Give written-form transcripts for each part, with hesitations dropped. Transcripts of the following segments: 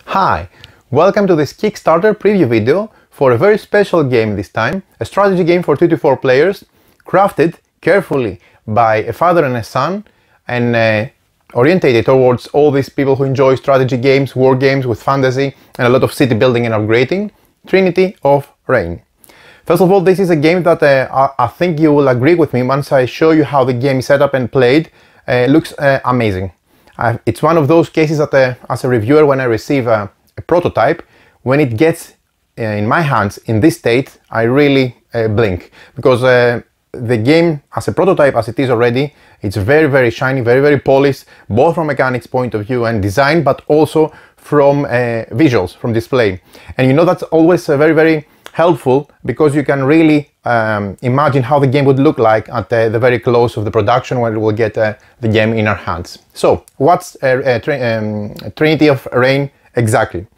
Hi, welcome to this Kickstarter preview video for a very special game this time, a strategy game for 2 to 4 players, crafted carefully by a father and a son and orientated towards all these people who enjoy strategy games, war games with fantasy and a lot of city building and upgrading, Trinity of Reign. First of all, this is a game that I think you will agree with me once I show you how the game is set up and played. Looks amazing. It's one of those cases that as a reviewer, when I receive a prototype, when it gets in my hands in this state, I really blink, because the game as a prototype as it is already, it's very shiny, very polished, both from mechanics point of view and design, but also from visuals, from display. And you know that's always very helpful, because you can really imagine how the game would look like at the very close of the production when we will get the game in our hands. So what's Trinity of Reign exactly?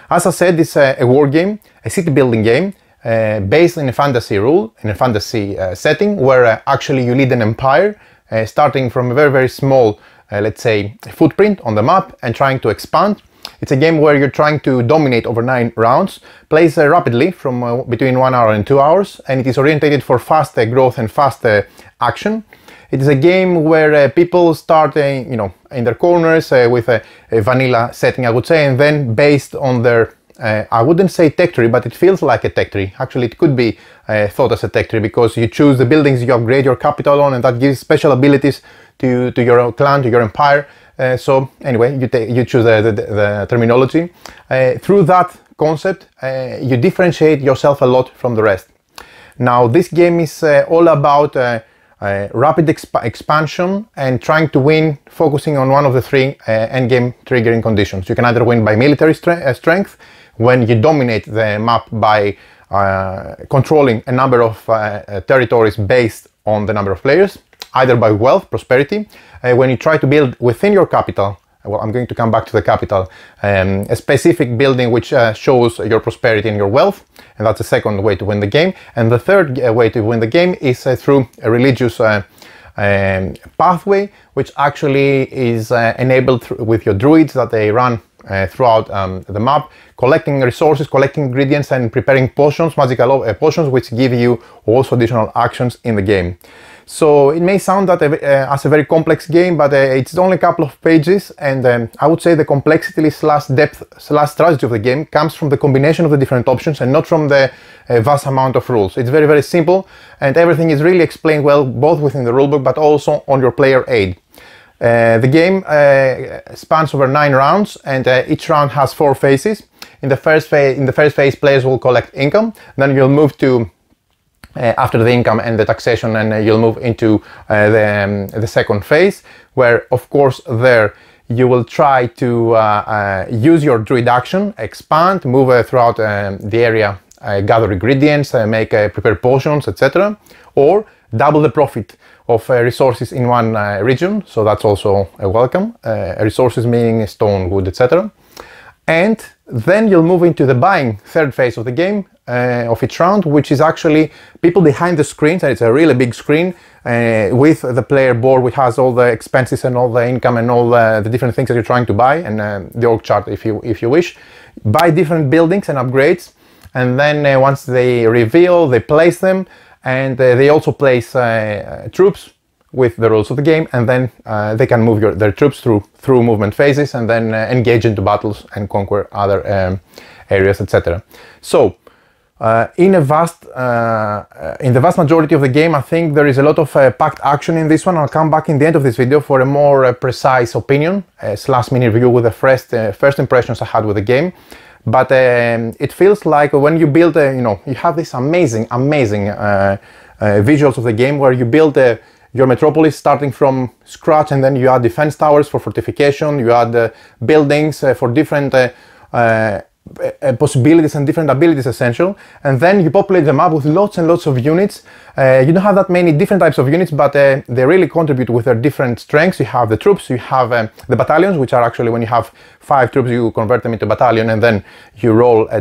As I said, it's a war game, a city building game based in a fantasy rule, in a fantasy setting, where actually you lead an empire starting from a very small, let's say, footprint on the map and trying to expand. It's a game where you're trying to dominate over 9 rounds, plays rapidly from between 1 hour and 2 hours, and it is orientated for fast growth and fast action. It is a game where people start, you know, in their corners with a vanilla setting, I would say, and then based on their, I wouldn't say tech tree, but it feels like a tech tree. Actually, it could be thought as a tech tree, because you choose the buildings you upgrade your capital on, and that gives special abilities to your clan, to your empire. So anyway, you choose the terminology. Through that concept, you differentiate yourself a lot from the rest. Now, this game is all about rapid expansion and trying to win, focusing on one of the 3 endgame triggering conditions. You can either win by military strength, when you dominate the map by controlling a number of territories based on the number of players, either by wealth, prosperity, when you try to build within your capital. Well, I'm going to come back to the capital, a specific building which shows your prosperity and your wealth, and that's the second way to win the game. And the third way to win the game is through a religious pathway, which actually is enabled with your druids that they run throughout the map, collecting resources, collecting ingredients and preparing potions, magical potions, which give you also additional actions in the game. So it may sound that as a very complex game, but it's only a couple of pages, and I would say the complexity / depth / strategy of the game comes from the combination of the different options and not from the vast amount of rules. It's very simple, and everything is really explained well, both within the rulebook but also on your player aid. The game spans over 9 rounds, and each round has 4 phases. In the first phase, players will collect income. Then you'll move to after the income and the taxation, and you'll move into the second phase, where of course there you will try to use your druid action, expand, move throughout the area, gather ingredients, prepare potions, etc., or double the profit of resources in one region. So that's also a welcome. Resources meaning stone, wood, etc. And then you'll move into the buying third phase of the game, of each round, which is actually people behind the screens, and it's a really big screen with the player board, which has all the expenses and all the income and all the different things that you're trying to buy, and the org chart if you wish. Buy different buildings and upgrades, and then once they reveal, they place them, and they also place troops with the rules of the game, and then they can move their troops through movement phases, and then engage into battles and conquer other areas, etc. So in the vast majority of the game, I think there is a lot of packed action in this one. I'll come back in the end of this video for a more precise opinion / mini review with the first impressions I had with the game. But it feels like when you build you know, you have this amazing visuals of the game, where you build your metropolis starting from scratch, and then you add defense towers for fortification, you add buildings for different possibilities and different abilities essential, and then you populate the map with lots and lots of units. You don't have that many different types of units, but they really contribute with their different strengths. You have the troops, you have the battalions, which are actually, when you have 5 troops, you convert them into battalion, and then you roll a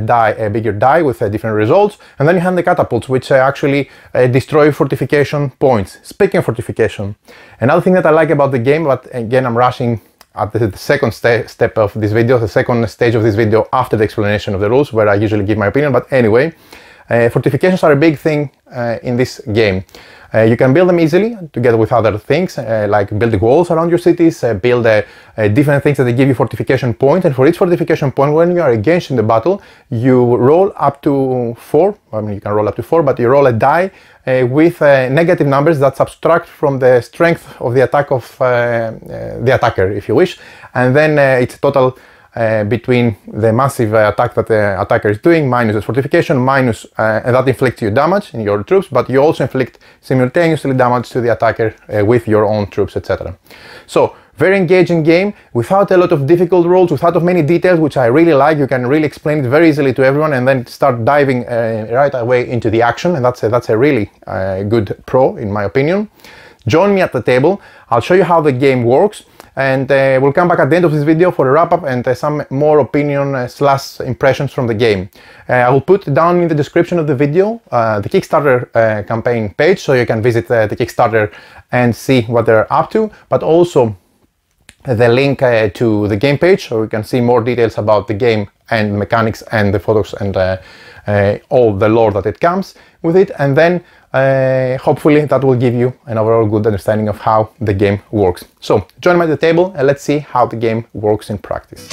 bigger die with different results. And then you have the catapults, which actually destroy fortification points. Speaking of fortification, another thing that I like about the game, but again I'm rushing at the second step of this video, the second stage of this video after the explanation of the rules, where I usually give my opinion. But anyway, fortifications are a big thing in this game. You can build them easily together with other things, like building walls around your cities, build different things that they give you fortification points, and for each fortification point, when you are engaged in the battle, you roll up to 4, I mean you can roll up to 4, but you roll a die with negative numbers that subtract from the strength of the attack of the attacker, if you wish, and then it's total between the massive attack that the attacker is doing minus the fortification, minus and that inflicts you damage in your troops, but you also inflict simultaneously damage to the attacker with your own troops, etc. So very engaging game without a lot of difficult rules, without many details, which I really like. You can really explain it very easily to everyone and then start diving right away into the action, and that's a really good pro in my opinion. Join me at the table. I'll show you how the game works, and we'll come back at the end of this video for a wrap-up and some more opinion slash impressions from the game. I will put down in the description of the video the Kickstarter campaign page, so you can visit the Kickstarter and see what they're up to, but also the link to the game page, so you can see more details about the game and mechanics and the photos and all the lore that it comes with it, and then hopefully that will give you an overall good understanding of how the game works. So join me at the table and let's see how the game works in practice.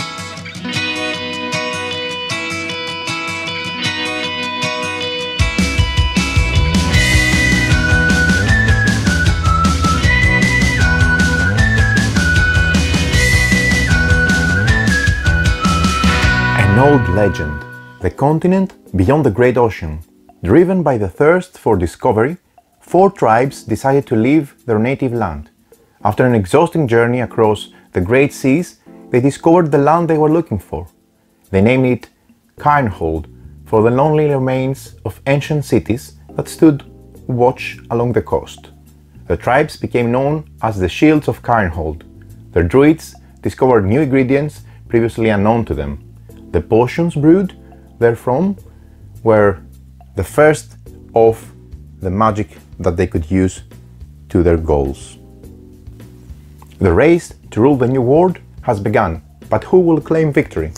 An old legend, the continent beyond the Great Ocean. Driven by the thirst for discovery, 4 tribes decided to leave their native land. After an exhausting journey across the great seas, they discovered the land they were looking for. They named it Cairnhold for the lonely remains of ancient cities that stood watch along the coast. The tribes became known as the Shields of Cairnhold. The Druids discovered new ingredients previously unknown to them. The potions brewed therefrom were the first of the magic that they could use to their goals. The race to rule the new world has begun, but who will claim victory?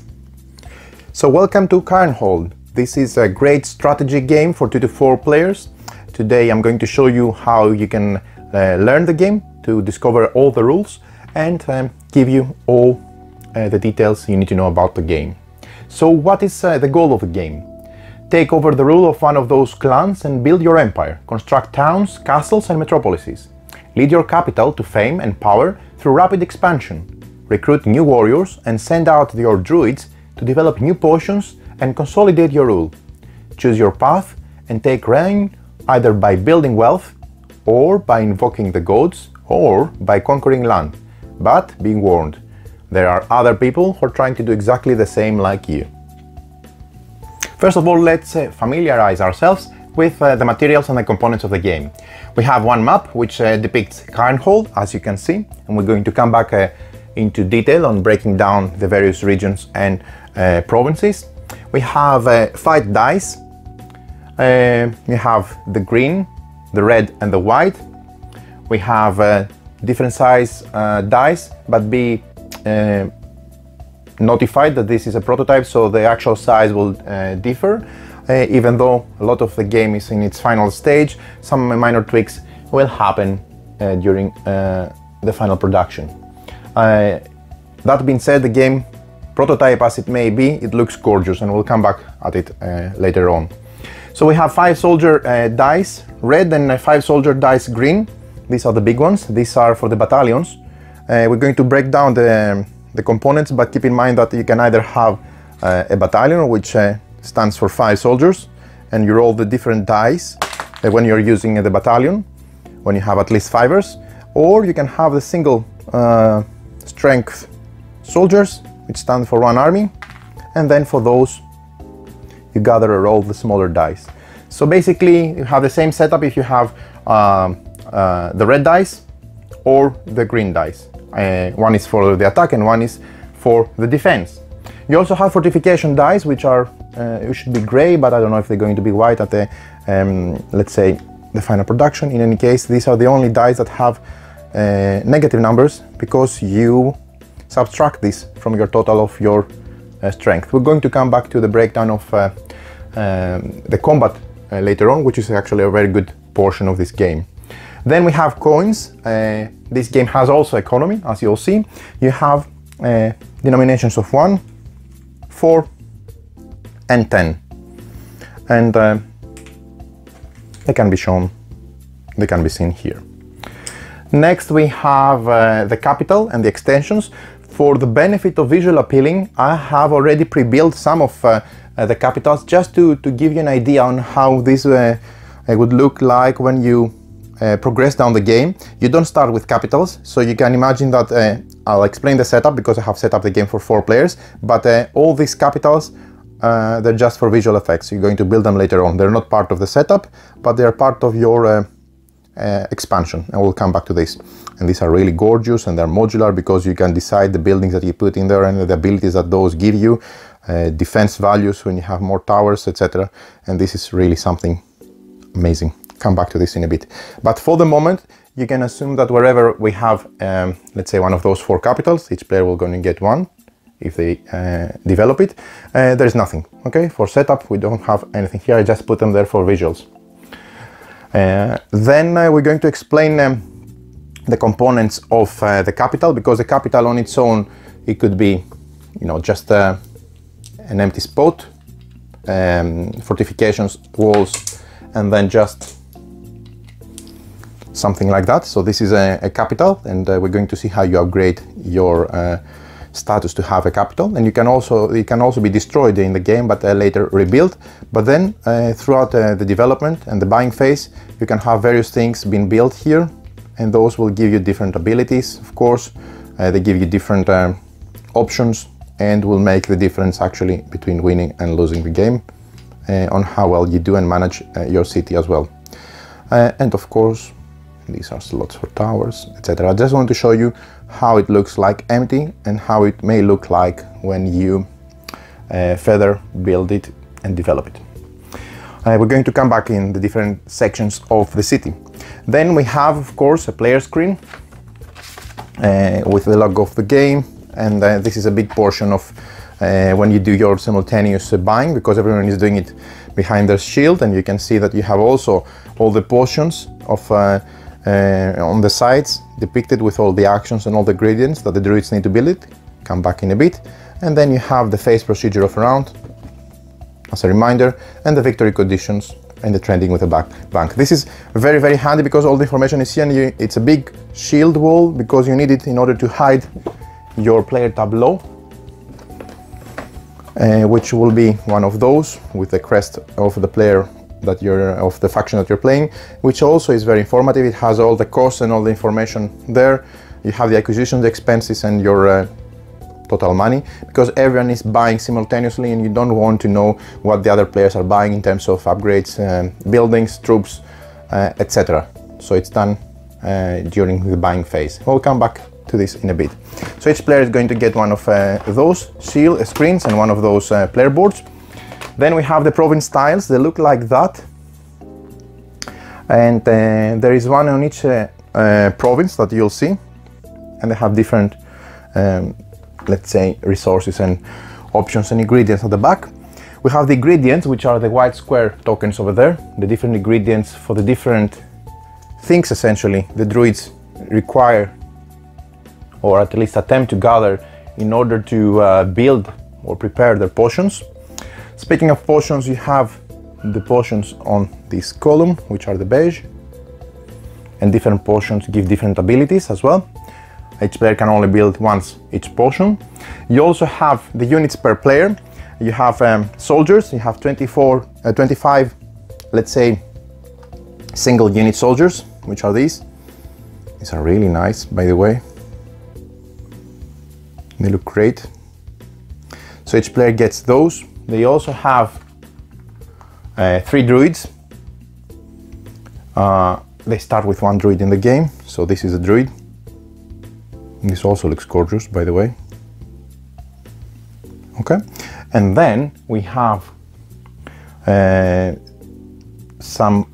So welcome to Cairnhold. This is a great strategy game for 2 to 4 players. Today I'm going to show you how you can learn the game, to discover all the rules, and give you all the details you need to know about the game. So what is the goal of the game? Take over the rule of one of those clans and build your empire. Construct towns, castles and metropolises. Lead your capital to fame and power through rapid expansion. Recruit new warriors and send out your druids to develop new potions and consolidate your rule. Choose your path and take reign either by building wealth, or by invoking the gods, or by conquering land. But be warned, there are other people who are trying to do exactly the same like you. First of all, let's familiarize ourselves with the materials and the components of the game. We have one map which depicts Cairnhold, as you can see, and we're going to come back into detail on breaking down the various regions and provinces. We have 5 dice. We have the green, the red and the white. We have different size dice, but be notified that this is a prototype, so the actual size will differ. Even though a lot of the game is in its final stage, some minor tweaks will happen during the final production. That being said, the game, prototype as it may be, it looks gorgeous, and we'll come back at it later on. So we have 5 soldier dice red and 5 soldier dice green. These are the big ones. These are for the battalions. We're going to break down the components, but keep in mind that you can either have a battalion, which stands for 5 soldiers, and you roll the different dice when you're using the battalion, when you have at least 5ers, or you can have the single strength soldiers, which stand for 1 army, and then for those you gather or roll the smaller dice. So basically you have the same setup if you have the red dice or the green dice. One is for the attack and one is for the defense. You also have fortification dice, which are should be gray, but I don't know if they're going to be white at the let's say the final production. In any case, these are the only dice that have negative numbers, because you subtract this from your total of your strength. We're going to come back to the breakdown of the combat later on, which is actually a very good portion of this game. Then we have coins. This game has also economy, as you'll see. You have denominations of 1, 4 and 10, and they can be shown, they can be seen here. Next we have the capital and the extensions. For the benefit of visual appealing, I have already pre-built some of the capitals, just to give you an idea on how this would look like when you progress down the game. You don't start with capitals, so you can imagine that I'll explain the setup because I have set up the game for 4 players, but all these capitals, they're just for visual effects. You're going to build them later on. They're not part of the setup, but they're part of your expansion, and we'll come back to this. And these are really gorgeous, and they're modular because you can decide the buildings that you put in there and the abilities that those give you, defense values when you have more towers, etc. And this is really something amazing. Come back to this in a bit. But for the moment, you can assume that wherever we have, let's say, one of those 4 capitals, each player will going to get one if they develop it. There is nothing, okay? For setup, we don't have anything here. I just put them there for visuals. Then we're going to explain the components of the capital, because the capital on its own, it could be, you know, just an empty spot, fortifications, walls, and then just something like that. So this is a capital, and we're going to see how you upgrade your status to have a capital. And it can also be destroyed in the game, but later rebuilt. But then throughout the development and the buying phase, you can have various things being built here, and those will give you different abilities. Of course, they give you different options, and will make the difference actually between winning and losing the game, on how well you do and manage your city as well. And of course, these are slots for towers, etc. I just want to show you how it looks like empty and how it may look like when you further build it and develop it. We're going to come back in the different sections of the city. Then we have, of course, a player screen with the log of the game, and this is a big portion of when you do your simultaneous buying, because everyone is doing it behind their shield, and you can see that you have also all the portions of on the sides depicted with all the actions and all the ingredients that the druids need to build it. Come back in a bit. And then you have the phase procedure of a round as a reminder, and the victory conditions and the trending with a bank. This is very, very handy because all the information is here, and it's a big shield wall because you need it in order to hide your player tableau, which will be one of those with the crest of the player that of the faction that you're playing, which also is very informative. It has all the costs and all the information there. You have the acquisition, the expenses, and your total money, because everyone is buying simultaneously, and you don't want to know what the other players are buying in terms of upgrades, buildings, troops, etc. So it's done during the buying phase. We'll come back to this in a bit. So each player is going to get one of those shield screens and one of those player boards. Then we have the province tiles. They look like that, and there is one on each province that you'll see, and they have different let's say resources and options and ingredients at the back. We have the ingredients, which are the white square tokens over there, the different ingredients for the different things essentially the druids require, or at least attempt to gather in order to build or prepare their potions. Speaking of potions, you have the potions on this column, which are the beige, and different potions give different abilities as well. Each player can only build once each potion. You also have the units per player. You have soldiers. You have 25, let's say, single unit soldiers, which are these. These are really nice, by the way. They look great. So each player gets those. They also have 3 druids. They start with 1 druid in the game. So this is a druid. This also looks gorgeous, by the way. Okay, and then we have some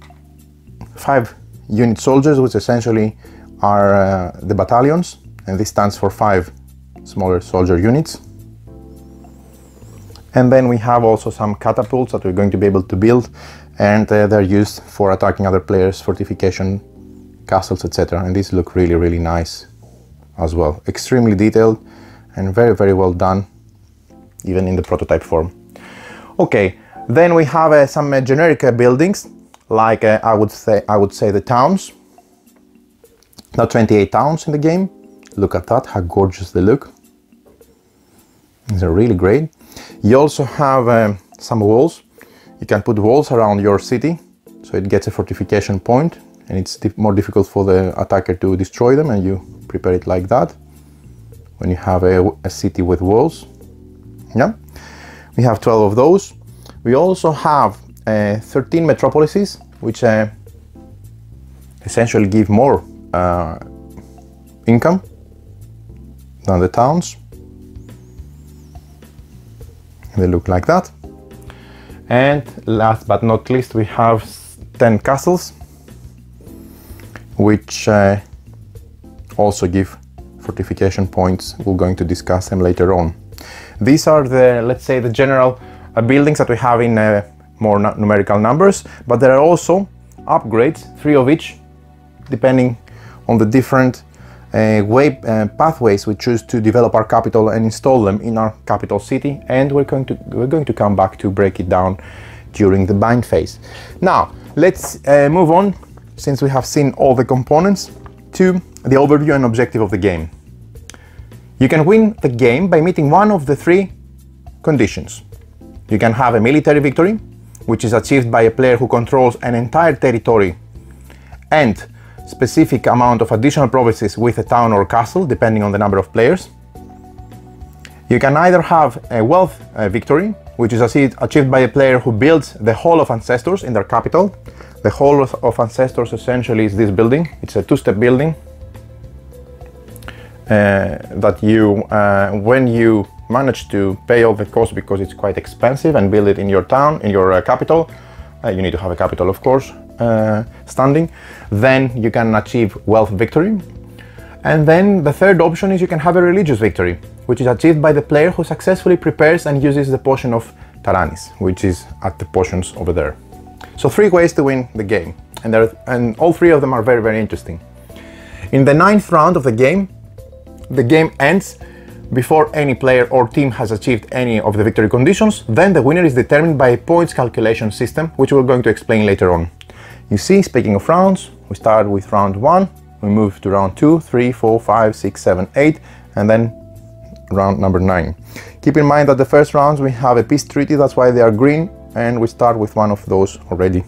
5 unit soldiers, which essentially are the battalions, and this stands for 5 smaller soldier units. And then we have also some catapults that we're going to be able to build, and they're used for attacking other players, fortification, castles, etc. And these look really, really nice as well. Extremely detailed and very, very well done, even in the prototype form. Okay, then we have some generic buildings, like I would say the towns. Now 28 towns in the game. Look at that, how gorgeous they look. These are really great. You also have some walls. You can put walls around your city, so it gets a fortification point, and it's more difficult for the attacker to destroy them, and you prepare it like that when you have a city with walls. Yeah, we have 12 of those. We also have 13 metropolises, which essentially give more income than the towns. They look like that. And last but not least, we have 10 castles, which also give fortification points. We're going to discuss them later on. These are the, let's say, the general buildings that we have in more numerical numbers, but there are also upgrades, 3 of each, depending on the different pathways we choose to develop our capital and install them in our capital city, and we're going to come back to break it down during the bind phase. Now let's move on, since we have seen all the components, to the overview and objective of the game. You can win the game by meeting one of the 3 conditions. You can have a military victory, which is achieved by a player who controls an entire territory and specific amount of additional provinces with a town or castle, depending on the number of players. You can either have a wealth victory, which is achieved by a player who builds the Hall of Ancestors in their capital. The Hall of Ancestors essentially is this building. It's a 2-step building that you, when you manage to pay all the cost, because it's quite expensive, and build it in your town, in your capital, you need to have a capital, of course, standing, then you can achieve wealth victory. And then the third option is you can have a religious victory, which is achieved by the player who successfully prepares and uses the potion of Taranis, which is at the potions over there. So 3 ways to win the game, and all 3 of them are very, very interesting. In the 9th round of the game ends before any player or team has achieved any of the victory conditions. Then the winner is determined by a points calculation system, which we're going to explain later on. You see, speaking of rounds, we start with round 1, we move to round 2, 3, 4, 5, 6, 7, 8, and then round number 9. Keep in mind that the first rounds we have a peace treaty, that's why they are green, and we start with one of those already.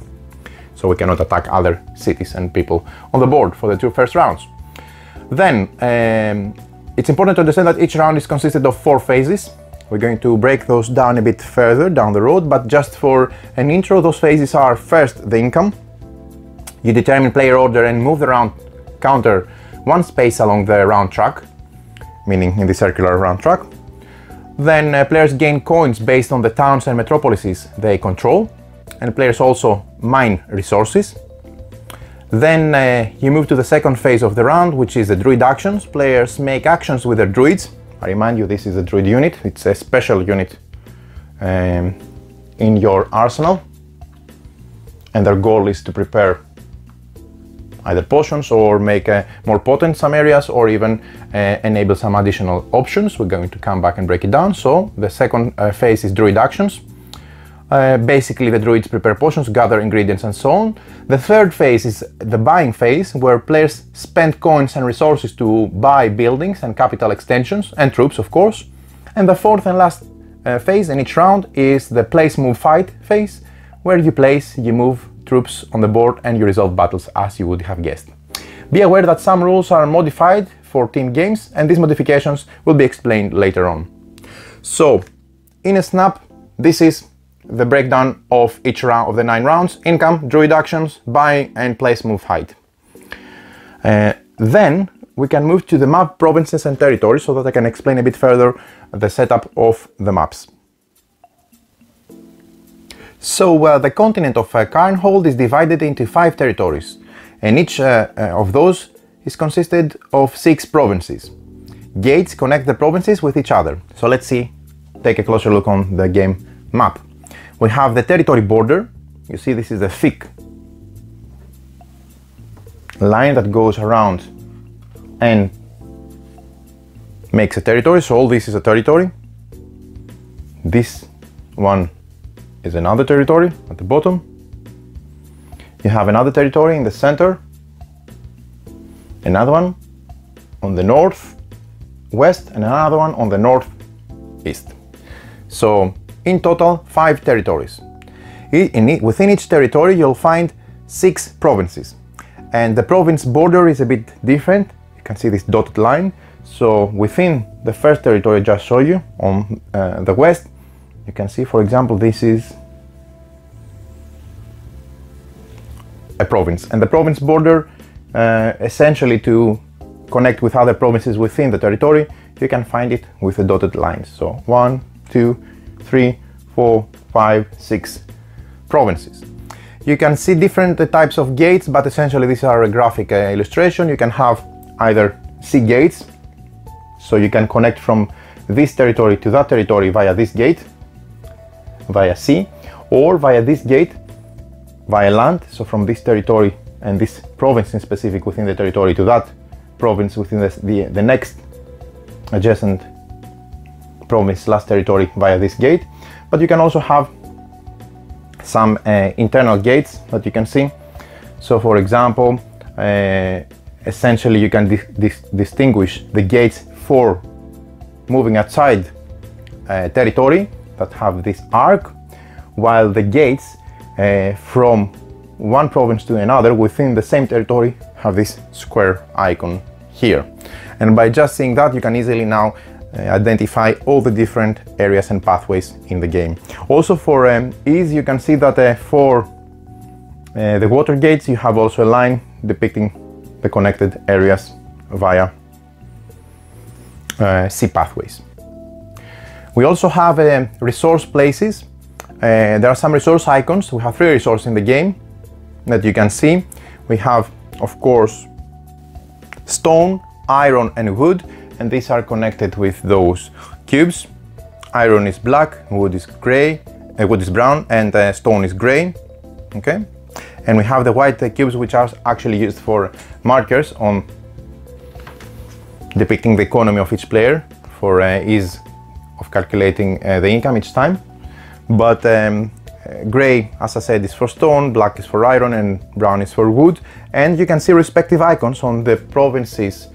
So we cannot attack other cities and people on the board for the 2 first rounds. Then, it's important to understand that each round is consisted of 4 phases. We're going to break those down a bit further down the road, but just for an intro, those phases are: first, the income. You determine player order and move the round counter 1 space along the round track, meaning in the circular round track. Then players gain coins based on the towns and metropolises they control, and players also mine resources. Then you move to the second phase of the round, which is the druid actions. Players make actions with their druids. I remind you, this is a druid unit. It's a special unit in your arsenal, and their goal is to prepare either potions or make more potent some areas, or even enable some additional options. We're going to come back and break it down. So the second phase is druid actions. Basically, the druids prepare potions, gather ingredients, and so on. The third phase is the buying phase, where players spend coins and resources to buy buildings and capital extensions, and troops, of course. And the fourth and last phase in each round is the place, move, fight phase, where you place, you move troops on the board, and you resolve battles, as you would have guessed. Be aware that some rules are modified for team games, and these modifications will be explained later on. So, in a snap, this is the breakdown of each round of the 9 rounds: income, druid actions, buy, and place, move, hide. Then we can move to the map, provinces, and territories, so that I can explain a bit further the setup of the maps. So the continent of Cairnhold is divided into 5 territories, and each of those is consisted of 6 provinces. gates connect the provinces with each other. So let's see, take a closer look on the game map. We have the territory border. You see this is the thick line that goes around and makes a territory. So all this is a territory. This one is another territory at the bottom. You have another territory in the center, another one on the north west, and another one on the northeast. So in total 5 territories. Within each territory you'll find 6 provinces, and the province border is a bit different. You can see this dotted line. So within the first territory I just showed you on the west, you can see, for example, this is a province, and the province border essentially to connect with other provinces within the territory, you can find it with the dotted lines. So 1, 2, 3, 4, 5, 6 provinces. You can see different types of gates, but essentially these are a graphic illustration. You can have either sea gates, so you can connect from this territory to that territory via this gate, via sea, or via this gate via land, so from this territory and this province in specific within the territory to that province within the next adjacent province / territory via this gate. But you can also have some internal gates that you can see. So for example, essentially you can distinguish the gates for moving outside territory that have this arc, while the gates from one province to another within the same territory have this square icon here. And by just seeing that, you can easily now identify all the different areas and pathways in the game. Also for ease, you can see that for the water gates you have also a line depicting the connected areas via sea pathways. We also have resource places. There are some resource icons. We have 3 resources in the game that you can see. We have, of course, stone, iron and wood, and these are connected with those cubes. Iron is black, wood is gray, wood is brown, and stone is gray. Okay, and we have the white cubes, which are actually used for markers on depicting the economy of each player for ease of calculating the income each time. But gray, as I said, is for stone, black is for iron, and brown is for wood. And you can see respective icons on the provinces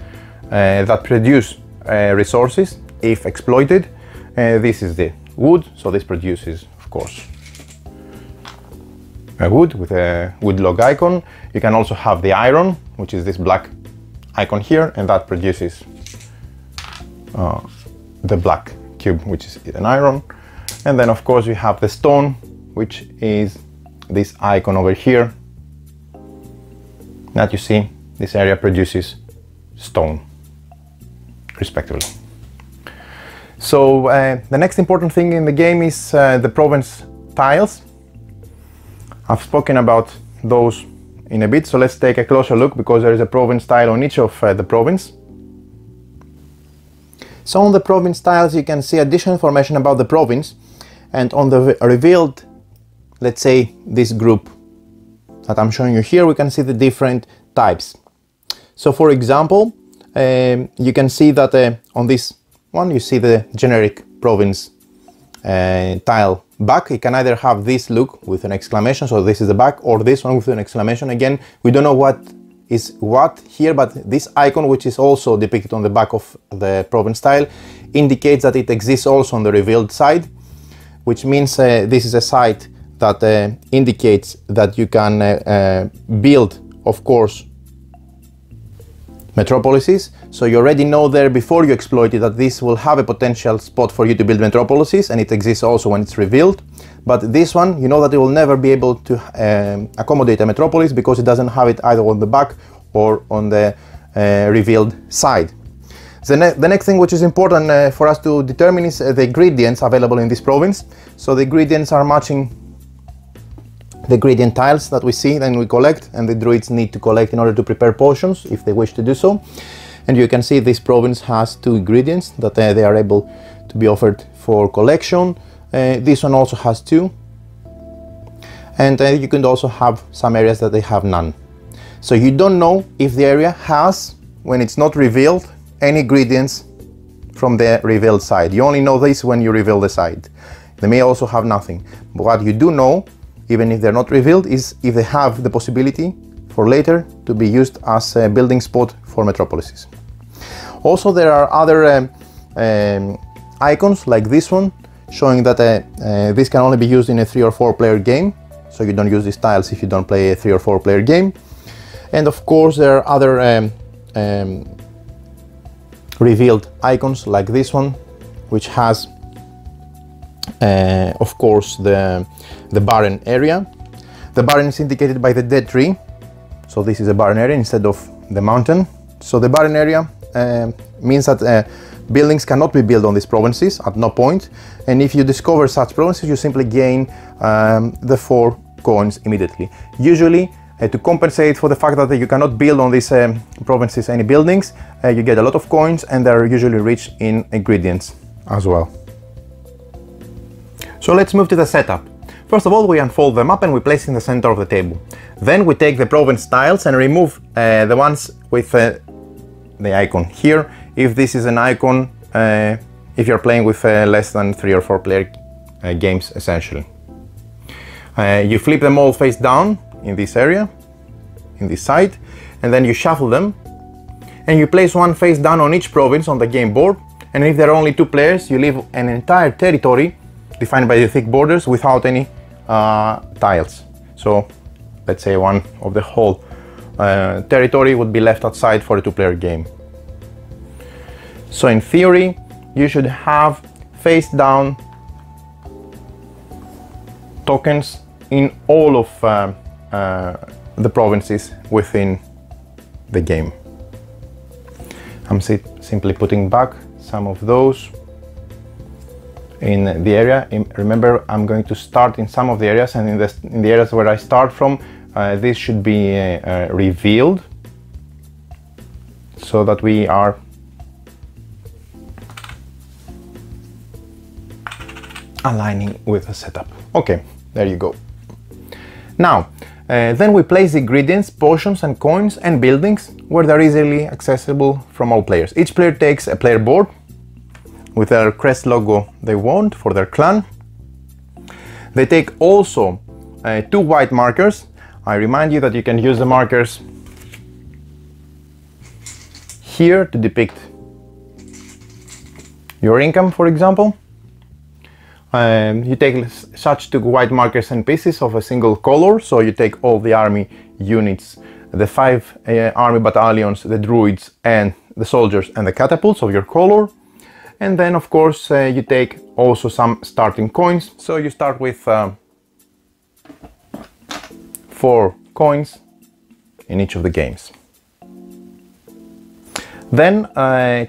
that produce resources if exploited. This is the wood, so this produces, of course, a wood with a wood log icon. You can also have the iron, which is this black icon here, and that produces the black cube, which is an iron. And then of course we have the stone, which is this icon over here that you see. This area produces stone respectively. So the next important thing in the game is the province tiles. I've spoken about those in a bit, so let's take a closer look, because there is a province tile on each of the province. So on the province tiles you can see additional information about the province, and on the revealed, let's say this group that I'm showing you here, we can see the different types. So for example, you can see that on this one you see the generic province tile back. You can either have this look with an exclamation, so this is the back, or this one with an exclamation. Again, we don't know what is what here, but this icon, which is also depicted on the back of the province tile, indicates that it exists also on the revealed side, which means this is a site that indicates that you can build, of course, metropolises. So you already know there before you exploit it that this will have a potential spot for you to build metropolises, and it exists also when it's revealed. But this one, you know that it will never be able to accommodate a metropolis, because it doesn't have it either on the back or on the revealed side. The next thing which is important for us to determine is the ingredients available in this province. So the ingredients are matching the ingredient tiles that we see, then we collect, and the druids need to collect in order to prepare potions if they wish to do so. And you can see this province has 2 ingredients that they are able to be offered for collection. This one also has 2. And you can also have some areas that they have none. So you don't know if the area has, when it's not revealed, any ingredients from the revealed side. You only know this when you reveal the side. They may also have nothing. But what you do know, even if they're not revealed, is if they have the possibility for later to be used as a building spot for metropolises. Also, there are other icons like this one, showing that this can only be used in a 3 or 4 player game. So you don't use these tiles if you don't play a 3 or 4 player game. And of course, there are other revealed icons like this one, which has of course the barren area. The barren is indicated by the dead tree, so this is a barren area instead of the mountain. So the barren area means that buildings cannot be built on these provinces at no point, and if you discover such provinces, you simply gain the 4 coins immediately. Usually, to compensate for the fact that you cannot build on these provinces any buildings, you get a lot of coins, and they're usually rich in ingredients as well. So let's move to the setup. First of all, we unfold the map and we place in the center of the table. Then we take the province tiles and remove the ones with the icon here, if this is an icon, if you're playing with less than 3 or 4 player games, essentially. You flip them all face down in this area, in this side, and then you shuffle them, and you place one face down on each province on the game board, and if there are only 2 players, you leave an entire territory defined by the thick borders without any tiles. So let's say one of the whole territory would be left outside for a 2-player game. So in theory, you should have face down tokens in all of the provinces within the game. I'm simply putting back some of those in the area. Remember, I'm going to start in some of the areas, and in the areas where I start from, this should be revealed, so that we are aligning with the setup. Okay, there you go. Now, then we place the ingredients, potions and coins and buildings where they're easily accessible from all players. Each player takes a player board with their crest logo they want for their clan. They take also 2 white markers. I remind you that you can use the markers here to depict your income, for example. You take such 2 white markers and pieces of a single color, so you take all the army units, the 5 army battalions, the druids and the soldiers and the catapults of your color. And then of course you take also some starting coins, so you start with 4 coins in each of the games. Then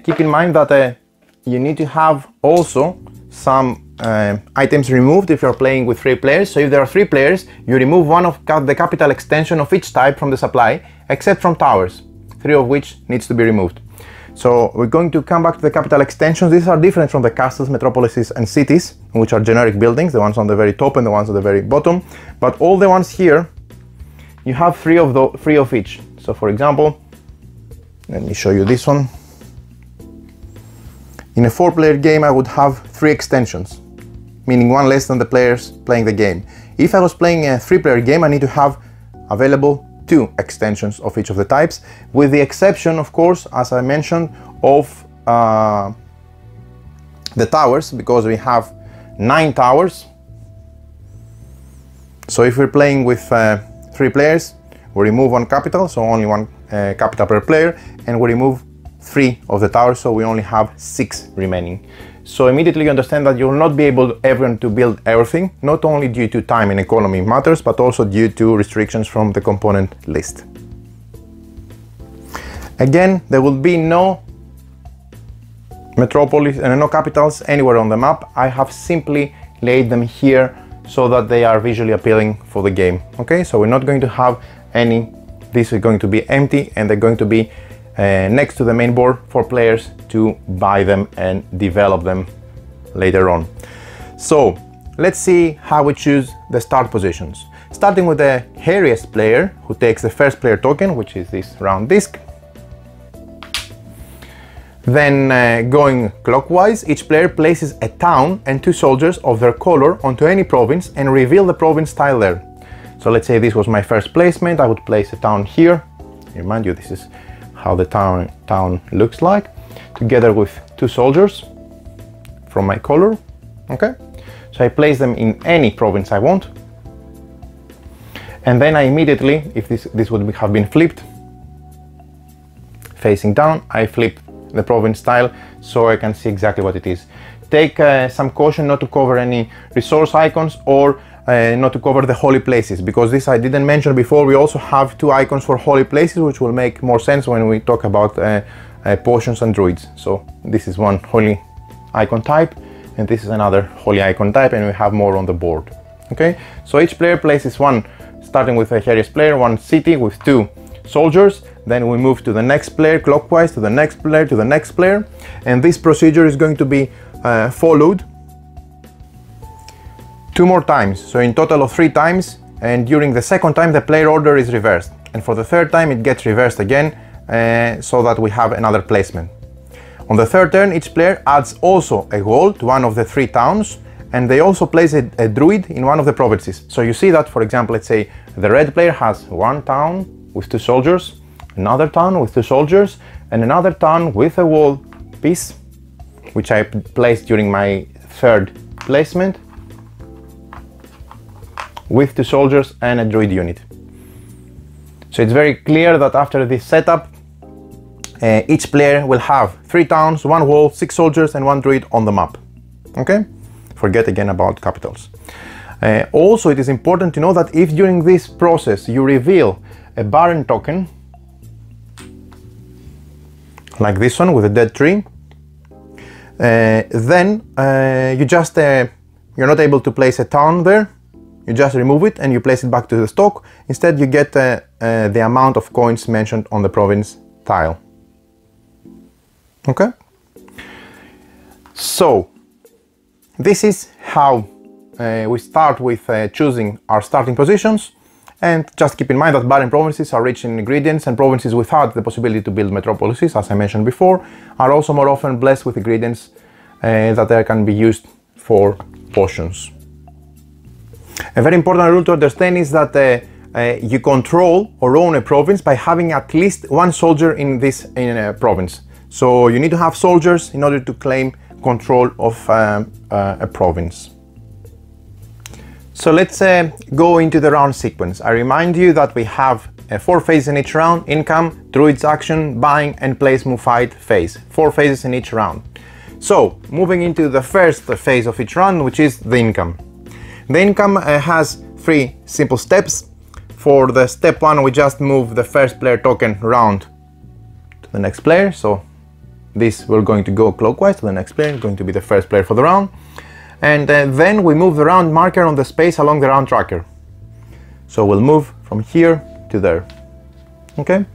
keep in mind that you need to have also some items removed if you're playing with 3 players. So if there are 3 players, you remove one of the capital extension of each type from the supply, except from towers, 3 of which needs to be removed. So we're going to come back to the capital extensions. These are different from the castles, metropolises and cities, which are generic buildings, the ones on the very top and the ones at the very bottom. But all the ones here, you have 3 of each. So for example, let me show you this one. In a 4-player game, I would have 3 extensions, meaning 1 less than the players playing the game. If I was playing a 3-player game, I need to have available 2 extensions of each of the types, with the exception, of course, as I mentioned, of the towers, because we have 9 towers. So if we're playing with 3 players, we remove 1 capital, so only 1 capital per player, and we remove 3 of the towers, so we only have 6 remaining. So immediately you understand that you will not be able everyone to build everything, not only due to time and economy matters, but also due to restrictions from the component list. Again, there will be no metropolis and no capitals anywhere on the map. I have simply laid them here so that they are visually appealing for the game. Okay, so we're not going to have any, these are going to be empty, and they're going to be next to the main board for players to buy them and develop them later on. So let's see how we choose the start positions. Starting with the hairiest player, who takes the first player token, which is this round disc. Then going clockwise, each player places a town and 2 soldiers of their color onto any province and reveal the province tile there. So let's say this was my first placement, I would place a town here. Remind you, this is how the town looks like, together with 2 soldiers from my color. Okay, so I place them in any province I want. And then I immediately, if this would have been flipped, facing down, I flip the province tile so I can see exactly what it is. Take some caution not to cover any resource icons or not to cover the holy places, because this I didn't mention before. We also have 2 icons for holy places, which will make more sense when we talk about potions and druids. So this is one holy icon type and this is another holy icon type, and we have more on the board. Okay, so each player places one, starting with the hairiest player, 1 city with 2 soldiers. Then we move to the next player clockwise, to the next player, to the next player, and this procedure is going to be followed 2 more times, so in total of 3 times, and during the second time the player order is reversed, and for the third time it gets reversed again, so that we have another placement. On the third turn, each player adds also a wall to one of the 3 towns, and they also place a druid in one of the provinces. So you see that, for example, let's say the red player has 1 town with 2 soldiers, another town with 2 soldiers, and another town with a wall piece, which I placed during my third placement, with 2 soldiers and a druid unit. So it's very clear that after this setup, each player will have 3 towns, 1 wall, 6 soldiers and 1 druid on the map. Okay? Forget again about capitals. Also, it is important to know that if during this process you reveal a barren token, like this one with a dead tree, then you're not able to place a town there. You just remove it and you place it back to the stock. Instead, you get the amount of coins mentioned on the province tile. Okay? So, this is how we start with choosing our starting positions. And just keep in mind that barren provinces are rich in ingredients, and provinces without the possibility to build metropolises, as I mentioned before, are also more often blessed with ingredients that can be used for potions. A very important rule to understand is that you control or own a province by having at least 1 soldier in a province. So you need to have soldiers in order to claim control of a province. So let's go into the round sequence. I remind you that we have 4 phases in each round: income, druids action, buying and place move fight phase. 4 phases in each round. So moving into the first phase of each round, which is the income. The income has 3 simple steps. For the step 1, we just move the first player token round to the next player. So this we're going to go clockwise to the next player, going to be the first player for the round. And then we move the round marker on the space along the round tracker. So we'll move from here to there. Okay?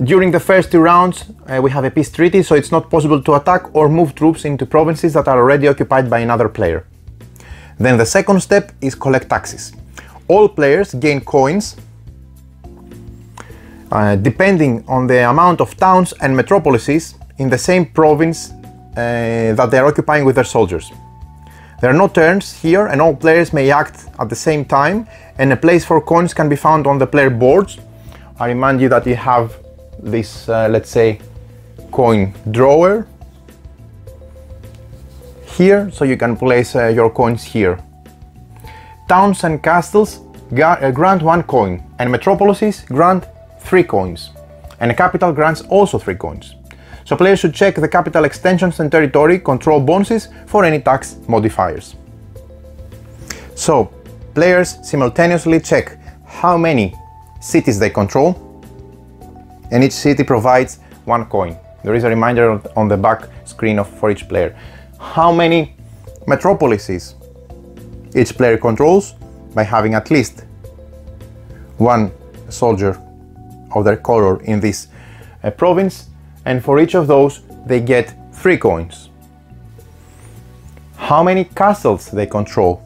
During the first 2 rounds, we have a peace treaty, so it's not possible to attack or move troops into provinces that are already occupied by another player. Then the second step is collect taxes. All players gain coins depending on the amount of towns and metropolises in the same province that they are occupying with their soldiers. There are no turns here, and all players may act at the same time, and a place for coins can be found on the player boards. I remind you that you have this, let's say, coin drawer here, so you can place your coins here. Towns and castles grant 1 coin, and metropolises grant 3 coins, and a capital grants also 3 coins. So players should check the capital extensions and territory control bonuses for any tax modifiers. So players simultaneously check how many cities they control, and each city provides 1 coin. There is a reminder on the back screen for each player. How many metropolises each player controls by having at least 1 soldier of their color in this province, and for each of those they get 3 coins. How many castles they control?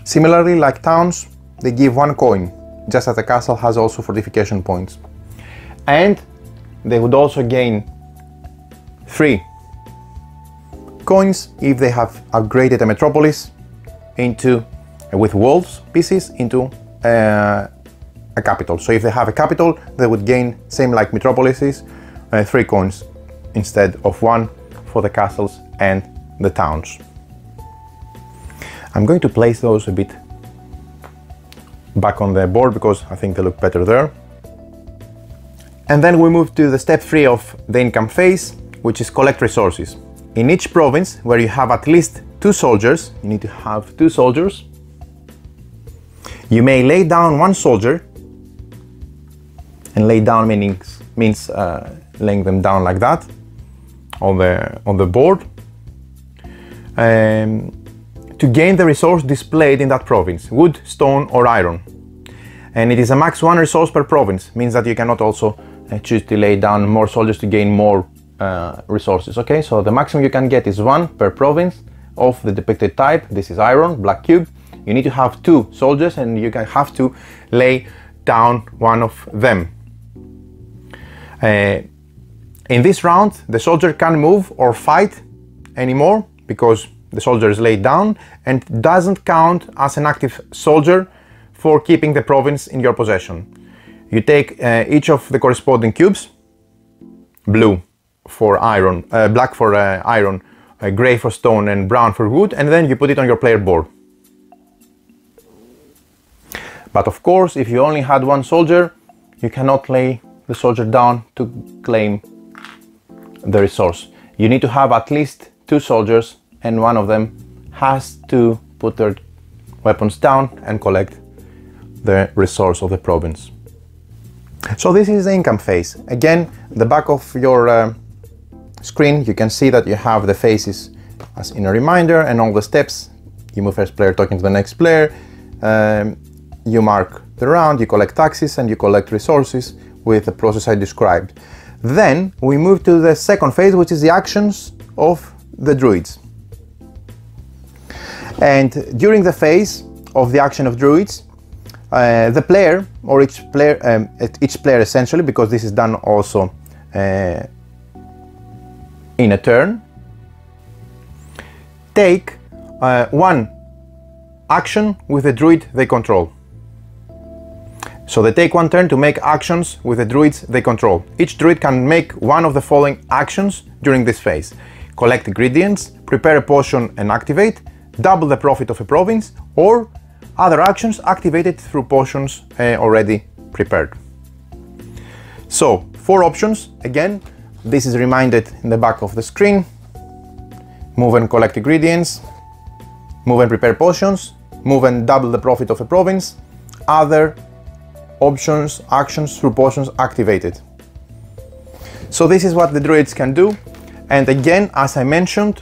Similarly, like towns, they give 1 coin, just as the castle has also fortification points. And they would also gain 3 coins if they have upgraded a metropolis into, with walls pieces, into a capital. So if they have a capital, they would gain, same like metropolises, 3 coins instead of 1 for the castles and the towns. I'm going to place those a bit back on the board because I think they look better there. And then we move to the step 3 of the income phase, which is collect resources. In each province where you have at least 2 soldiers, you need to have 2 soldiers, you may lay down 1 soldier, and lay down means laying them down like that on the board, to gain the resource displayed in that province, wood, stone or iron. And it is a max 1 resource per province, means that you cannot also choose to lay down more soldiers to gain more resources. Okay, so the maximum you can get is 1 per province of the depicted type. This is iron, black cube. You need to have 2 soldiers and you have to lay down 1 of them. In this round, the soldier can't move or fight anymore because the soldier is laid down and doesn't count as an active soldier for keeping the province in your possession. You take each of the corresponding cubes, blue for iron, black for iron, grey for stone and brown for wood, and then you put it on your player board. But of course, if you only had 1 soldier, you cannot lay the soldier down to claim the resource. You need to have at least 2 soldiers and 1 of them has to put their weapons down and collect the resource of the province. So this is the income phase. Again, the back of your screen, you can see that you have the phases as in a reminder and all the steps. You move first player talking to the next player, you mark the round, you collect taxes and you collect resources with the process I described. Then we move to the second phase, which is the actions of the druids. And during the phase of the action of druids, the player, or each player essentially, because this is done also in a turn, take 1 action with the druid they control. So they take 1 turn to make actions with the druids they control. Each druid can make 1 of the following actions during this phase: collect ingredients, prepare a potion and activate, double the profit of a province, or other actions activated through potions already prepared. So 4 options. Again, this is reminded in the back of the screen. Move and collect ingredients, move and prepare potions, move and double the profit of a province, other options, actions through potions activated. So this is what the druids can do. And again, as I mentioned,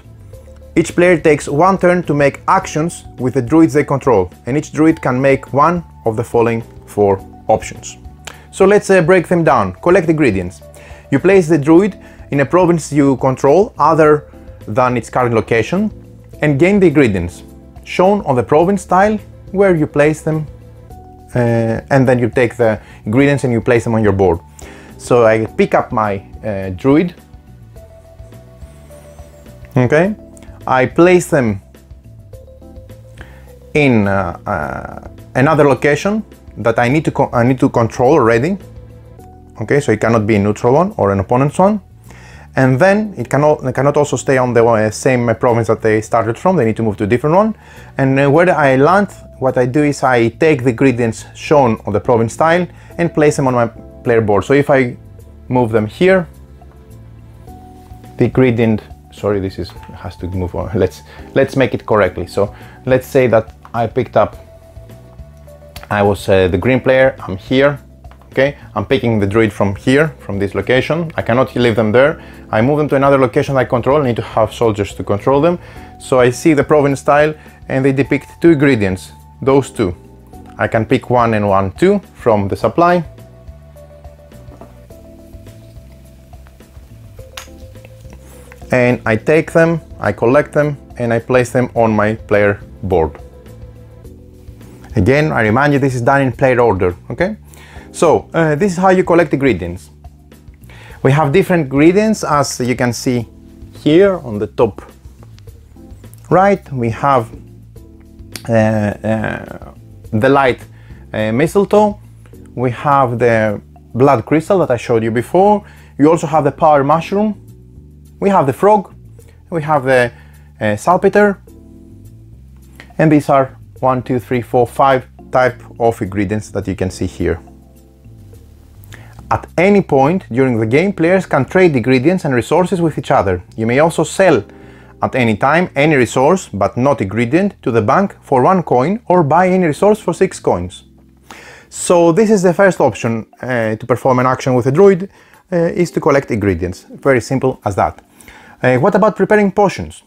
each player takes 1 turn to make actions with the druids they control, and each druid can make 1 of the following 4 options. So let's break them down. Collect ingredients. You place the druid in a province you control other than its current location and gain the ingredients shown on the province tile where you place them, and then you take the ingredients and you place them on your board. So I pick up my druid. Okay, I place them in another location that I need to control already. Okay, so it cannot be a neutral one or an opponent's one, and then it cannot also stay on the same province that they started from. They need to move to a different one. And where I land, what I do is I take the ingredients shown on the province tile and place them on my player board. So if I move them here, the ingredient, sorry, this has to move on. Let's make it correctly. So let's say that I picked up, I was the green player, I'm here. Okay, I'm picking the druid from here, from this location. I cannot leave them there. I move them to another location I control. I need to have soldiers to control them. So I see the province tile and they depict 2 ingredients, those 2. I can pick 1 and 1, 2 from the supply. and I take them, I collect them, and I place them on my player board. Again, I remind you, this is done in player order, okay? So, this is how you collect ingredients. We have different ingredients, as you can see here on the top right. We have the light mistletoe, we have the blood crystal that I showed you before, you also have the power mushroom, we have the frog, we have the salpeter, and these are 1, 2, 3, 4, 5 type of ingredients that you can see here. At any point during the game, players can trade ingredients and resources with each other. You may also sell at any time any resource but not ingredient to the bank for 1 coin, or buy any resource for 6 coins. So this is the first option to perform an action with a druid, is to collect ingredients. Very simple as that. What about preparing potions?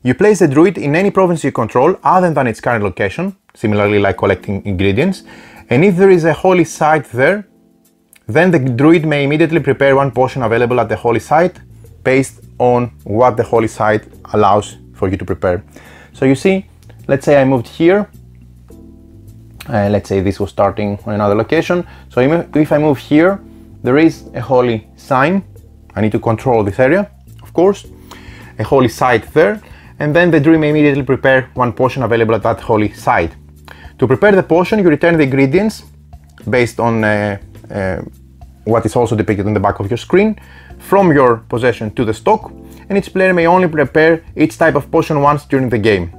You place the druid in any province you control other than its current location, similarly like collecting ingredients, and if there is a holy site there, then the druid may immediately prepare 1 potion available at the holy site based on what the holy site allows for you to prepare. So you see, let's say I moved here, let's say this was starting on another location, so if I move here, there is a holy sign. I need to control this area, of course, a holy site there, and then the druid may immediately prepare 1 potion available at that holy site. To prepare the potion, you return the ingredients based on what is also depicted on the back of your screen from your possession to the stock, and each player may only prepare each type of potion once during the game.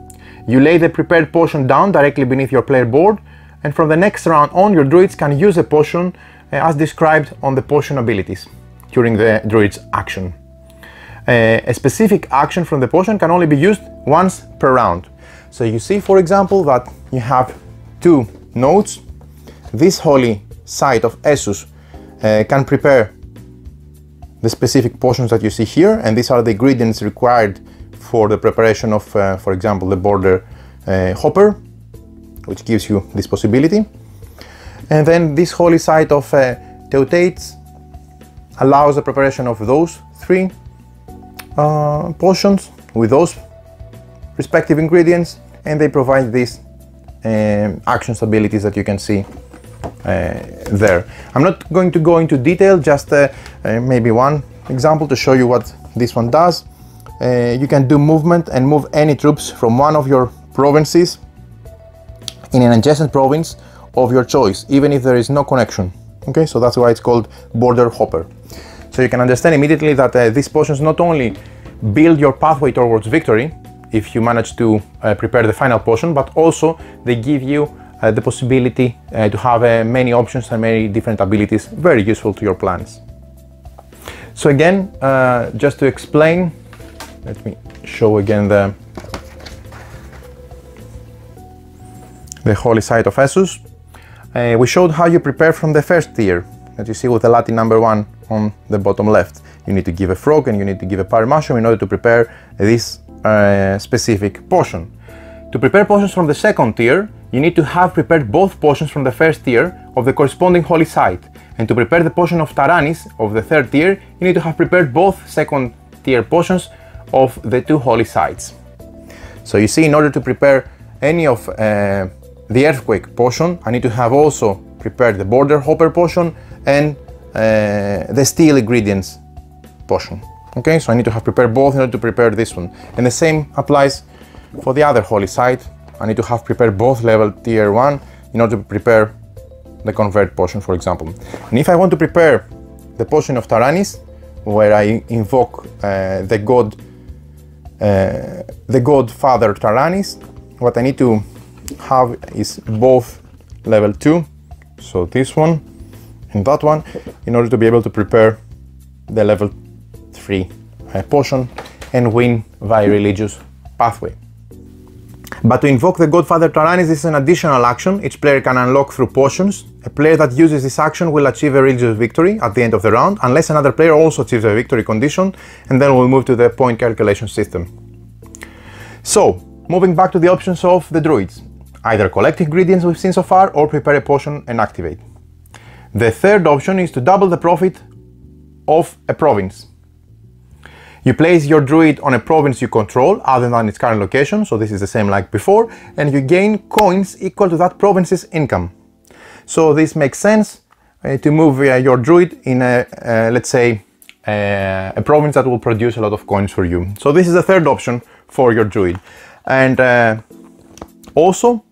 You lay the prepared potion down directly beneath your player board, and from the next round on, your druids can use the potion as described on the potion abilities during the druid's action. A specific action from the potion can only be used once per round. So you see, for example, that you have 2 nodes. This holy site of Essus can prepare the specific potions that you see here, and these are the ingredients required for the preparation of, for example, the border hopper, which gives you this possibility. And then this holy site of Teutates allows the preparation of those 3 potions with those respective ingredients, and they provide these action abilities that you can see there. I'm not going to go into detail, just maybe one example to show you what this one does. You can do movement and move any troops from one of your provinces in an adjacent province of your choice, even if there is no connection. Okay, so that's why it's called border hopper. So you can understand immediately that these potions not only build your pathway towards victory if you manage to prepare the final potion, but also they give you the possibility to have many options and many different abilities, very useful to your plans. So again, just to explain, let me show again the holy site of Essus. We showed how you prepare from the first tier that you see with the Latin number 1 on the bottom left. You need to give a frog and you need to give a power mushroom in order to prepare this specific potion. To prepare potions from the second tier, you need to have prepared both potions from the first tier of the corresponding holy site. And to prepare the potion of Taranis of the third tier, you need to have prepared both second tier potions of the 2 holy sites. So you see, in order to prepare any of the earthquake potion, I need to have also prepared the border hopper potion and the steel ingredients potion. Okay, so I need to have prepared both in order to prepare this one. And the same applies for the other holy site. I need to have prepared both level tier 1 in order to prepare the convert potion, for example. And if I want to prepare the potion of Taranis, where I invoke the god father Taranis, what I need to have is both level 2, so this one and that one, in order to be able to prepare the level 3 potion and win via religious pathway. But to invoke the Godfather Taranis, this is an additional action each player can unlock through potions. A player that uses this action will achieve a religious victory at the end of the round, unless another player also achieves a victory condition, and then we'll move to the point calculation system. So, moving back to the options of the druids. Either collect ingredients we've seen so far, or prepare a potion and activate. The third option is to double the profit of a province. You place your druid on a province you control other than its current location, so this is the same like before, and you gain coins equal to that province's income. So this makes sense to move your druid in a, let's say, a province that will produce a lot of coins for you. So this is the third option for your druid. And also,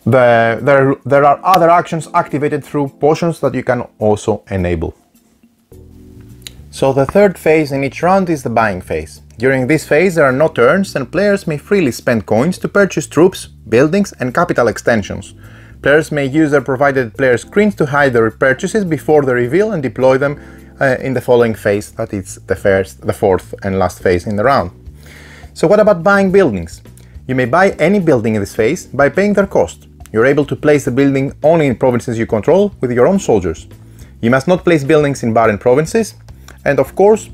there are other actions activated through potions that you can also enable. So the third phase in each round is the buying phase. During this phase there are no turns and players may freely spend coins to purchase troops, buildings and capital extensions. Players may use their provided player screens to hide their purchases before the reveal and deploy them in the following phase, that is the fourth and last phase in the round. So what about buying buildings? You may buy any building in this phase by paying their cost. You're able to place the building only in provinces you control with your own soldiers. You must not place buildings in barren provinces, and of course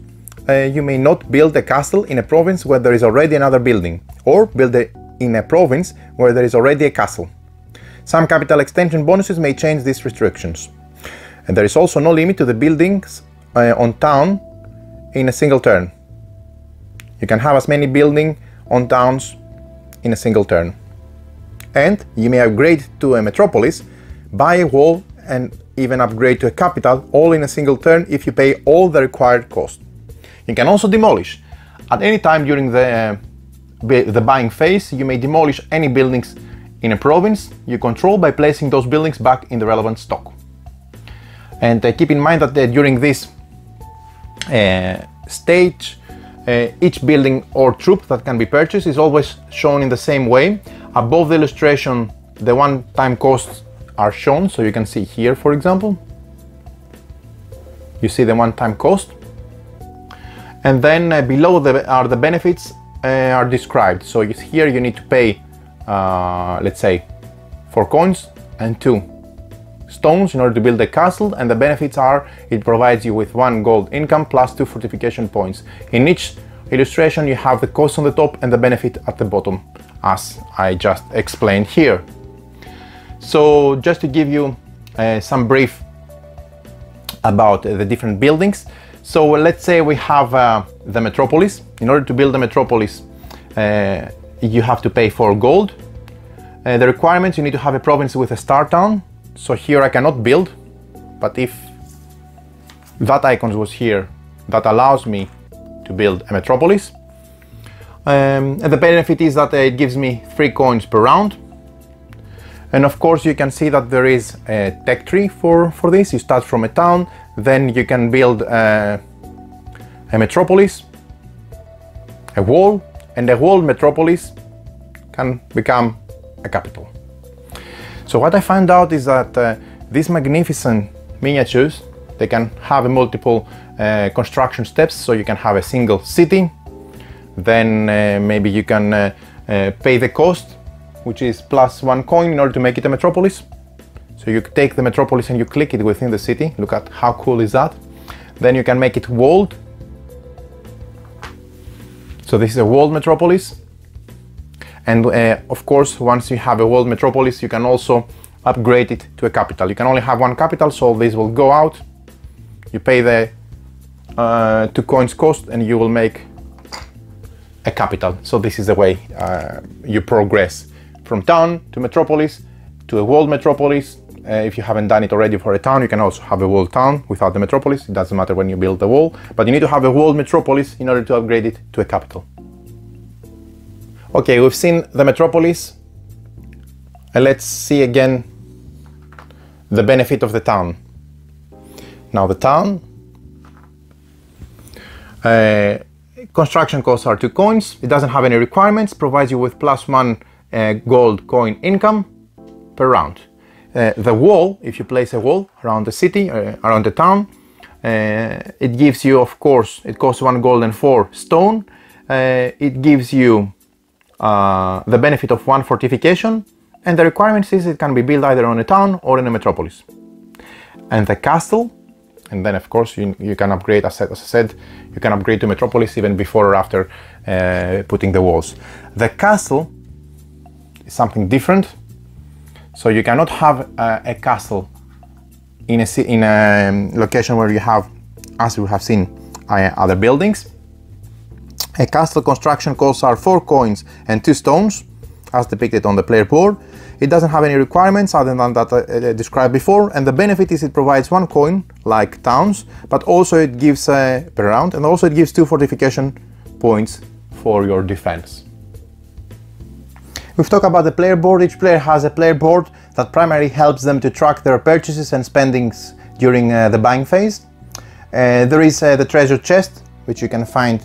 you may not build a castle in a province where there is already another building, or build it in a province where there is already a castle. Some capital extension bonuses may change these restrictions. And there is also no limit to the buildings on town in a single turn. You can have as many buildings on towns in a single turn. And you may upgrade to a metropolis, buy a wall and even upgrade to a capital all in a single turn if you pay all the required cost. You can also demolish. At any time during the buying phase, you may demolish any buildings in a province you control by placing those buildings back in the relevant stock. And keep in mind that during this stage, each building or troop that can be purchased is always shown in the same way. Above the illustration, the one-time costs are shown, so you can see here, for example. You see the one-time cost. And then below are the benefits are described. So here you need to pay, let's say, 4 coins and 2 stones in order to build a castle, and the benefits are it provides you with 1 gold income plus 2 fortification points. In each illustration you have the cost on the top and the benefit at the bottom, as I just explained here. So just to give you some brief about the different buildings. So let's say we have the metropolis. In order to build the metropolis you have to pay 4 gold. The requirements: you need to have a province with a star town. So here I cannot build, but if that icon was here, that allows me to build a metropolis. And the benefit is that it gives me 3 coins per round. And of course you can see that there is a tech tree for this. You start from a town, then you can build a metropolis, a wall, and the walled metropolis can become a capital. So what I found out is that these magnificent miniatures, they can have multiple construction steps. So you can have a single city, then maybe you can pay the cost, which is plus 1 coin in order to make it a metropolis. So you take the metropolis and you click it within the city. Look at how cool is that. Then you can make it walled. So this is a walled metropolis. And of course, once you have a walled metropolis, you can also upgrade it to a capital. You can only have 1 capital, so this will go out. You pay the 2 coins cost and you will make a capital. So this is the way you progress from town to metropolis to a walled metropolis. If you haven't done it already for a town, you can also have a walled town without the metropolis. It doesn't matter when you build the wall, but you need to have a walled metropolis in order to upgrade it to a capital. Okay, we've seen the metropolis, and let's see again the benefit of the town. Now the town, construction costs are 2 coins, it doesn't have any requirements, provides you with plus 1 gold coin income per round. The wall, if you place a wall around the city, around the town, it gives you, of course, it costs 1 gold and 4 stone. It gives you the benefit of 1 fortification, and the requirements is it can be built either on a town or in a metropolis. And the castle, and then of course you can upgrade, as I said, you can upgrade to metropolis even before or after putting the walls. The castle is something different. So you cannot have a castle in a location where you have, as we have seen, other buildings. A castle construction costs are 4 coins and 2 stones, as depicted on the player board. It doesn't have any requirements other than that I described before, and the benefit is it provides 1 coin, like towns, but also it gives per round, and also it gives 2 fortification points for your defense. We've talked about the player board. Each player has a player board that primarily helps them to track their purchases and spendings during the buying phase. There is the treasure chest, which you can find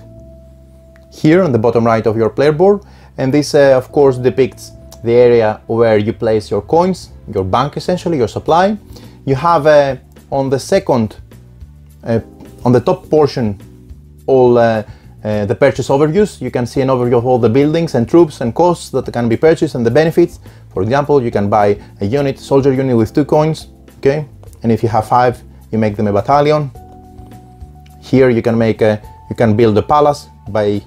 here on the bottom right of your player board, and this of course depicts the area where you place your coins, your bank essentially, your supply. You have on the second, on the top portion, all the purchase overviews. You can see an overview of all the buildings and troops and costs that can be purchased and the benefits. For example, you can buy a unit, soldier unit with 2 coins, okay? And if you have 5, you make them a battalion. Here you can make you can build a palace by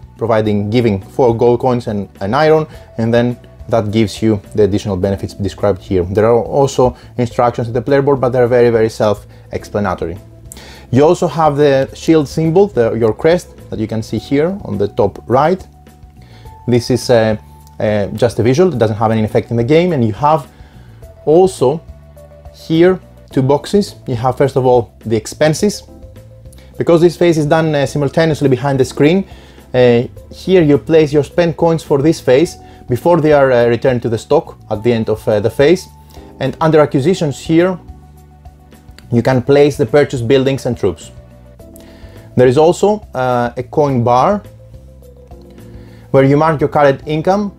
giving 4 gold coins and an iron, and then that gives you the additional benefits described here. There are also instructions in the player board, but they're very, very self-explanatory. You also have the shield symbol, your crest, that you can see here on the top right. This is just a visual, it doesn't have any effect in the game, and you have also here 2 boxes. You have first of all the expenses. Because this phase is done simultaneously behind the screen, here you place your spent coins for this phase before they are returned to the stock at the end of the phase. And under acquisitions here, you can place the purchased buildings and troops. There is also a coin bar where you mark your current income,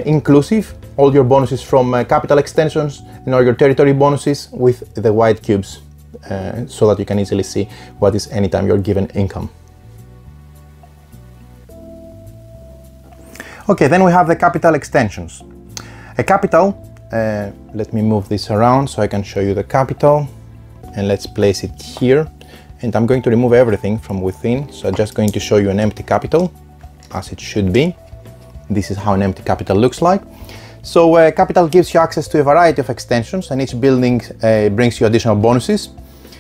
inclusive all your bonuses from capital extensions and all your territory bonuses with the white cubes. So that you can easily see what is anytime you're given income. Okay, then we have the capital extensions. A capital, let me move this around so I can show you the capital, and let's place it here. And I'm going to remove everything from within, so I'm just going to show you an empty capital, as it should be. This is how an empty capital looks like. So capital gives you access to a variety of extensions, and each building brings you additional bonuses.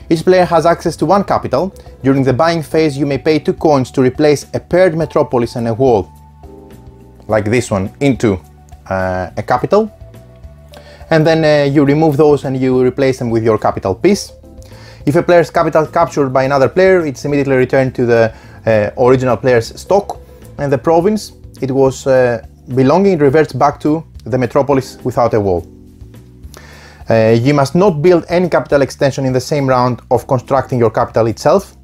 Each player has access to 1 capital. During the buying phase, you may pay 2 coins to replace a paired metropolis and a wall, like this one, into a capital. And then you remove those and you replace them with your capital piece. If a player's capital is captured by another player, it's immediately returned to the original player's stock, and the province it was belonging reverts back to the metropolis without a wall. You must not build any capital extension in the same round of constructing your capital itself.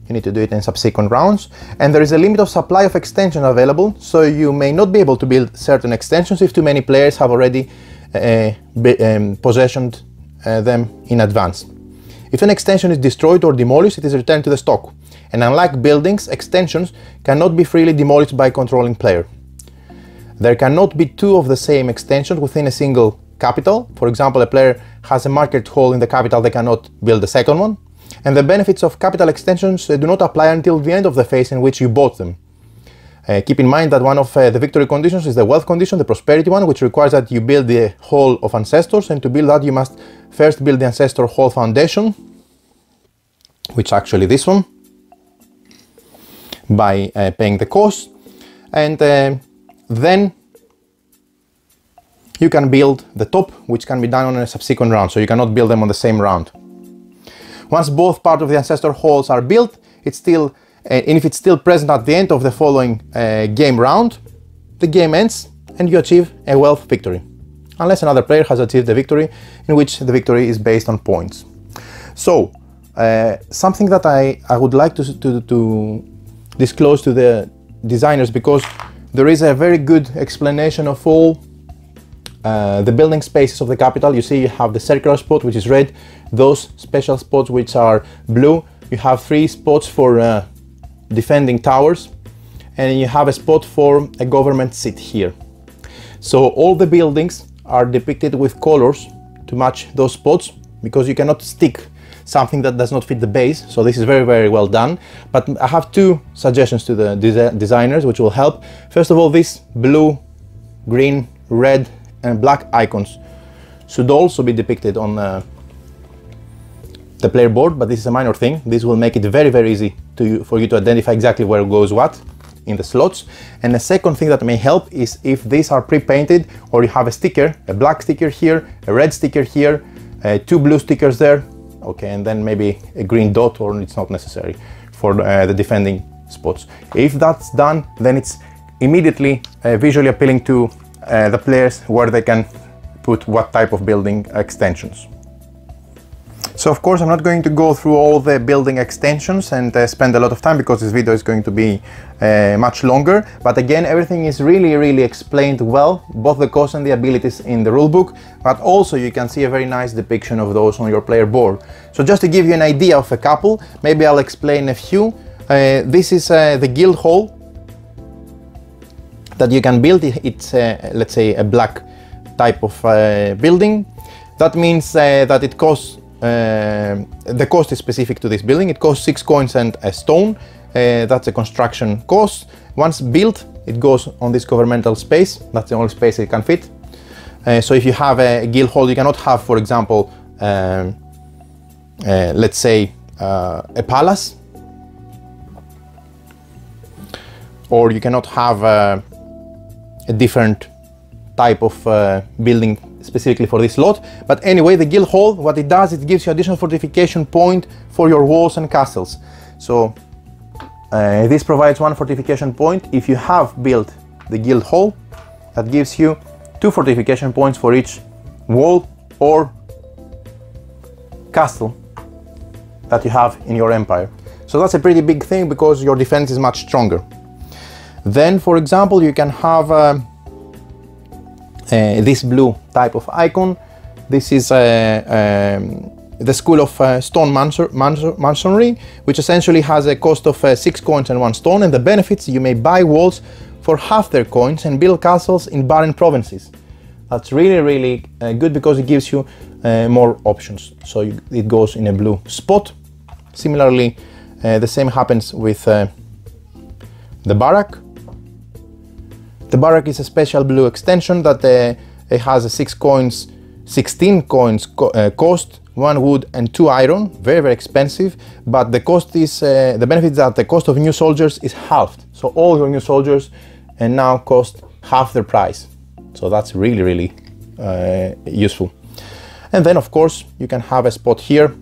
You need to do it in subsequent rounds. And there is a limit of supply of extension available, so you may not be able to build certain extensions if too many players have already possessioned them in advance. If an extension is destroyed or demolished, it is returned to the stock. And unlike buildings, extensions cannot be freely demolished by a controlling player. There cannot be 2 of the same extensions within a single capital. For example, a player has a market hole in the capital, they cannot build the second one. And the benefits of capital extensions do not apply until the end of the phase in which you bought them. Keep in mind that one of the victory conditions is the wealth condition, the prosperity one, which requires that you build the Hall of Ancestors, and to build that you must first build the Ancestor Hall Foundation, which is actually this one, by paying the cost, and then you can build the top, which can be done on a subsequent round, so you cannot build them on the same round. Once both parts of the Ancestor Halls are built, and if it's still present at the end of the following game round, the game ends and you achieve a wealth victory, unless another player has achieved the victory, in which the victory is based on points. So, something that I would like to disclose to the designers, because there is a very good explanation of all the building spaces of the capital. You see you have the circular spot, which is red, those special spots which are blue. You have 3 spots for defending towers, and you have a spot for a government seat here. So all the buildings are depicted with colors to match those spots, because you cannot stick something that does not fit the base. So this is very, very well done. But I have 2 suggestions to the designers which will help. First of all, these blue, green, red and black icons should also be depicted on the player board, but this is a minor thing. This will make it very, very easy for you to identify exactly where goes what in the slots. And the second thing that may help is if these are pre-painted, or you have a sticker, a black sticker here, a red sticker here, 2 blue stickers there, okay, and then maybe a green dot, or it's not necessary for the defending spots. If that's done, then it's immediately visually appealing to the players where they can put what type of building extensions. So of course I'm not going to go through all the building extensions and spend a lot of time, because this video is going to be much longer. But again, everything is really explained well, both the costs and the abilities in the rulebook, but also you can see a very nice depiction of those on your player board. So just to give you an idea of a couple, maybe I'll explain a few. This is the guild hall that you can build. It's let's say a black type of building. That means that it costs, the cost is specific to this building. It costs 6 coins and a stone. That's a construction cost. Once built, it goes on this governmental space. That's the only space it can fit. So if you have a guild hall, you cannot have, for example, let's say a palace, or you cannot have a different type of building specifically for this lot. But anyway, the guild hall, what it does, it gives you additional fortification point for your walls and castles. So this provides 1 fortification point. If you have built the guild hall, that gives you 2 fortification points for each wall or castle that you have in your empire. So that's a pretty big thing, because your defense is much stronger. Then, for example, you can have this blue type of icon. This is the school of stone masonry, which essentially has a cost of 6 coins and 1 stone, and the benefits: you may buy walls for half their coins and build castles in barren provinces. That's really good, because it gives you more options. So it goes in a blue spot. Similarly, the same happens with the barrack. The barrack is a special blue extension that it has a 16 coins cost, 1 wood and 2 iron. Very expensive, but the cost is the benefit is that the cost of new soldiers is halved. So all your new soldiers now cost half their price. So that's really useful. And then of course you can have a spot here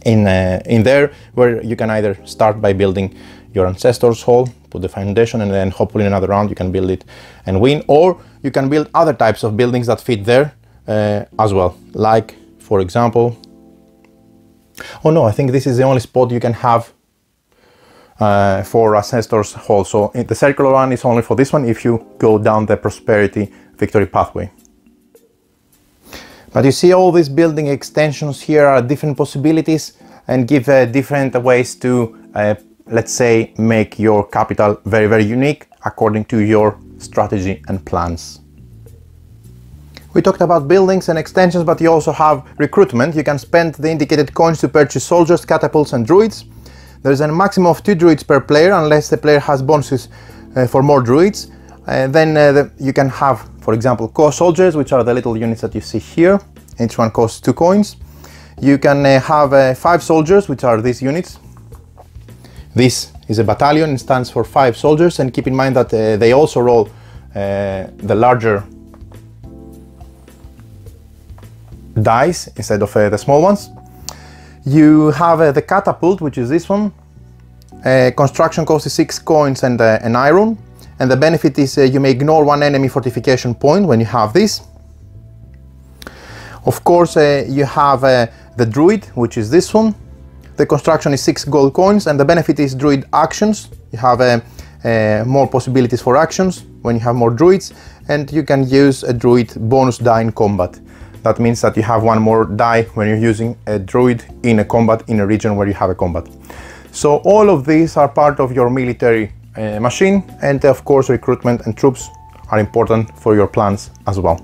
in there where you can either start by building your ancestors' hall, put the foundation, and then hopefully in another round you can build it and win. Or you can build other types of buildings that fit there as well. Like, for example, oh no, I think this is the only spot you can have for ancestors' hall. So the circular one is only for this one if you go down the prosperity victory pathway. But you see, all these building extensions here are different possibilities and give different ways to let's say make your capital very unique according to your strategy and plans. We talked about buildings and extensions, but you also have recruitment. You can spend the indicated coins to purchase soldiers, catapults and druids. There is a maximum of 2 druids per player, unless the player has bonuses for more druids. Then you can have, for example, co-soldiers, which are the little units that you see here. Each one costs 2 coins. You can have 5 soldiers, which are these units. This is a battalion and stands for 5 soldiers, and keep in mind that they also roll the larger dice instead of the small ones. You have the catapult, which is this one. Construction cost is 6 coins and an iron, and the benefit is you may ignore 1 enemy fortification point when you have this. Of course, you have the druid, which is this one. The construction is 6 gold coins, and the benefit is druid actions. You have more possibilities for actions when you have more druids, and you can use a druid bonus die in combat. That means that you have 1 more die when you're using a druid in a combat in a region where you have a combat. So all of these are part of your military machine, and of course recruitment and troops are important for your plans as well.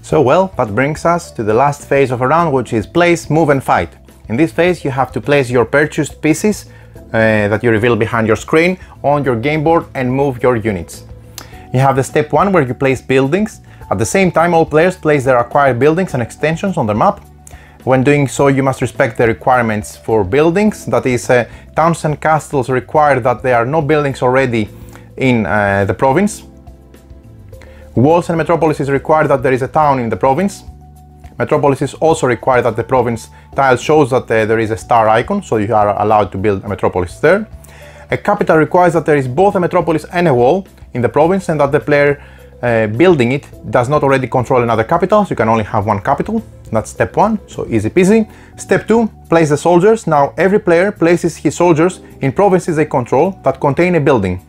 So well, that brings us to the last phase of a round, which is place, move and fight. In this phase you have to place your purchased pieces that you reveal behind your screen on your game board and move your units. You have the step 1 where you place buildings. At the same time, all players place their acquired buildings and extensions on their map. When doing so, you must respect the requirements for buildings. That is, towns and castles require that there are no buildings already in the province. Walls and metropolises require that there is a town in the province. Metropolises also require that the province tile shows that there is a star icon, so you are allowed to build a metropolis there. A capital requires that there is both a metropolis and a wall in the province, and that the player building it does not already control another capital, so you can only have one capital. That's step 1, so easy peasy. Step 2, place the soldiers. Now every player places his soldiers in provinces they control that contain a building.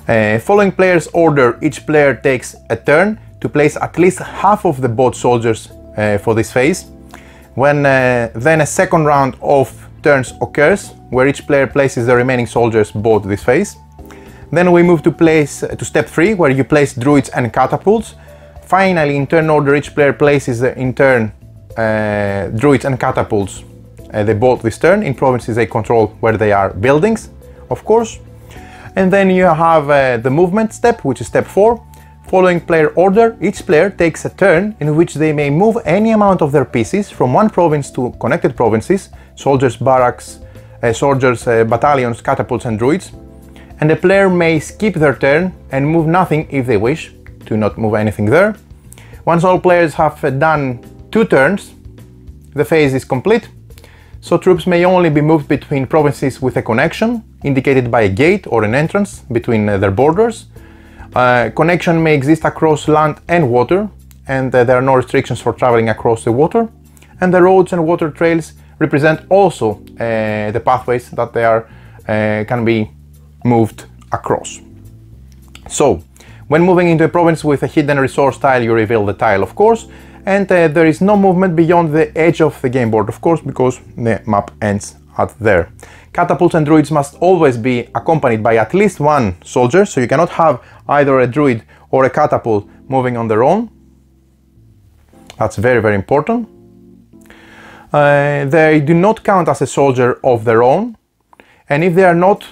Following player's order, each player takes a turn to place at least half of the bought soldiers for this phase. When then a second round of turns occurs, where each player places the remaining soldiers bought this phase. Then we move to step 3, where you place druids and catapults. Finally, in turn order, each player places in turn druids and catapults they bought this turn in provinces they control, where they are buildings, of course. And then you have the movement step, which is step 4. Following player order, each player takes a turn in which they may move any amount of their pieces from one province to connected provinces, soldiers, barracks, battalions, catapults and druids. And the player may skip their turn and move nothing if they wish to not move anything there. Once all players have done 2 turns, the phase is complete. So troops may only be moved between provinces with a connection, indicated by a gate or an entrance between their borders. Connection may exist across land and water, and there are no restrictions for traveling across the water. And the roads and water trails represent also the pathways that they are can be moved across. So, when moving into a province with a hidden resource tile, you reveal the tile, of course, and there is no movement beyond the edge of the game board, of course, because the map ends at there. Catapults and druids must always be accompanied by at least one soldier, so you cannot have either a druid or a catapult moving on their own. That's very, very important. They do not count as a soldier of their own, and if they are not,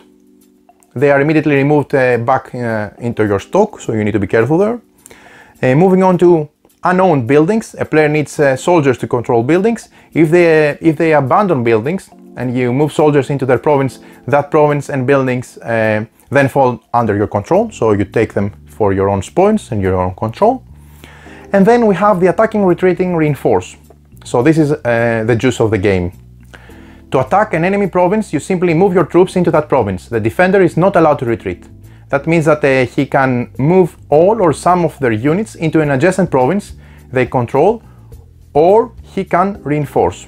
they are immediately removed back into your stock, so you need to be careful there. Moving on to unowned buildings, a player needs soldiers to control buildings. If they abandon buildings and you move soldiers into their province, that province and buildings then fall under your control, so you take them for your own spoils and your own control. And then we have the attacking, retreating, reinforce. So this is the juice of the game. To attack an enemy province, you simply move your troops into that province. The defender is not allowed to retreat. That means that he can move all or some of their units into an adjacent province they control, or he can reinforce.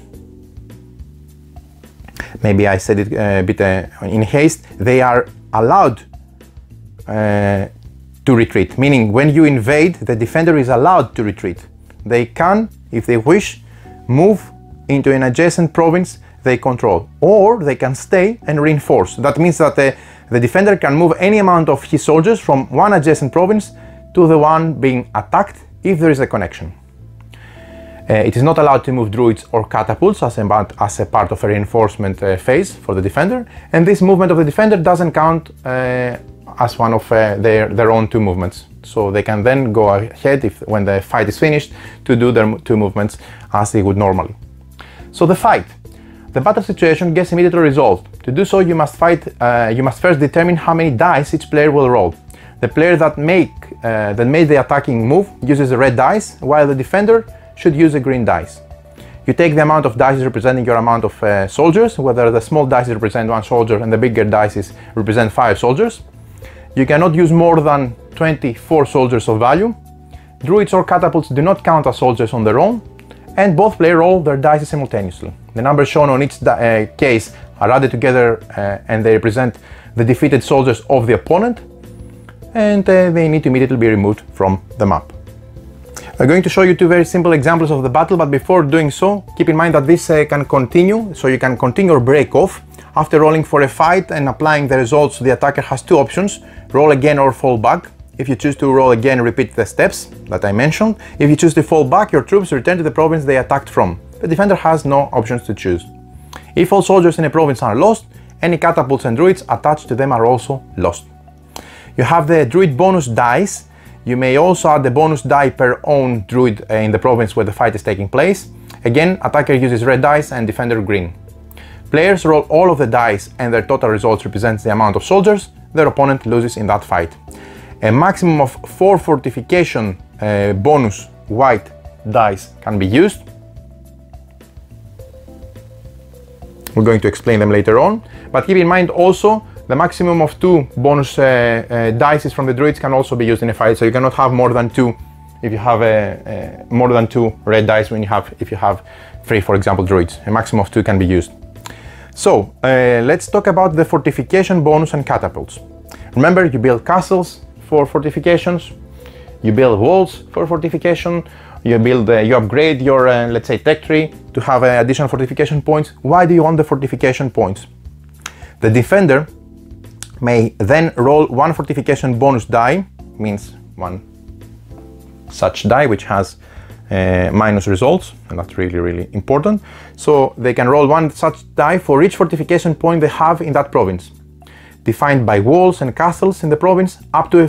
Maybe I said it a bit in haste. They are allowed to retreat, meaning when you invade, the defender is allowed to retreat. They can, if they wish, move into an adjacent province they control, or they can stay and reinforce. That means that the defender can move any amount of his soldiers from one adjacent province to the one being attacked if there is a connection. It is not allowed to move druids or catapults as a part of a reinforcement phase for the defender, and this movement of the defender doesn't count as one of their own 2 movements. So they can then go ahead, when the fight is finished, to do their 2 movements as they would normally. So the fight. The battle situation gets immediately resolved. To do so, you must first determine how many dice each player will roll. The player that made the attacking move uses a red dice, while the defender should use a green dice. You take the amount of dice representing your amount of soldiers, whether the small dice represent 1 soldier and the bigger dice represent 5 soldiers. You cannot use more than 24 soldiers of value. Druids or catapults do not count as soldiers on their own, and both players roll their dice simultaneously. The numbers shown on each case are added together and they represent the defeated soldiers of the opponent, and they need to immediately be removed from the map. I'm going to show you 2 very simple examples of the battle, but before doing so, keep in mind that this can continue, so you can continue or break off. After rolling for a fight and applying the results, the attacker has 2 options: roll again or fall back. If you choose to roll again, repeat the steps that I mentioned. If you choose to fall back, your troops return to the province they attacked from. The defender has no options to choose. If all soldiers in a province are lost, any catapults and druids attached to them are also lost. You have the druid bonus dice. You may also add the bonus die per own druid in the province where the fight is taking place. Again, attacker uses red dice and defender green. Players roll all of the dice and their total results represents the amount of soldiers their opponent loses in that fight. A maximum of 4 fortification bonus white dice can be used. We're going to explain them later on, but keep in mind also the maximum of 2 bonus dice from the Druids can also be used in a fight, so you cannot have more than 2 if you have more than 2 red dice if you have 3, for example, Druids. A maximum of 2 can be used. So let's talk about the fortification bonus and catapults. Remember, you build castles for fortifications, you build walls for fortification, you upgrade your let's say tech tree to have additional fortification points. Why do you want the fortification points? The defender may then roll 1 fortification bonus die, means 1 such die which has minus results, and that's really important. So they can roll 1 such die for each fortification point they have in that province, defined by walls and castles in the province, up to a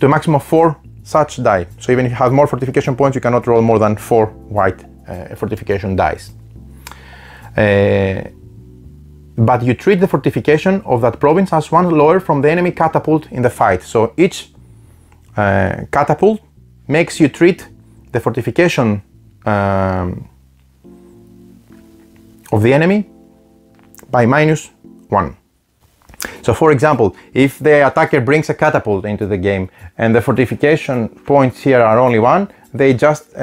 maximum of 4 such die. So even if you have more fortification points, you cannot roll more than 4 white fortification dice. But you treat the fortification of that province as 1 lower from the enemy catapult in the fight. So each catapult makes you treat the fortification of the enemy by -1. So for example, if the attacker brings a catapult into the game and the fortification points here are only 1, they just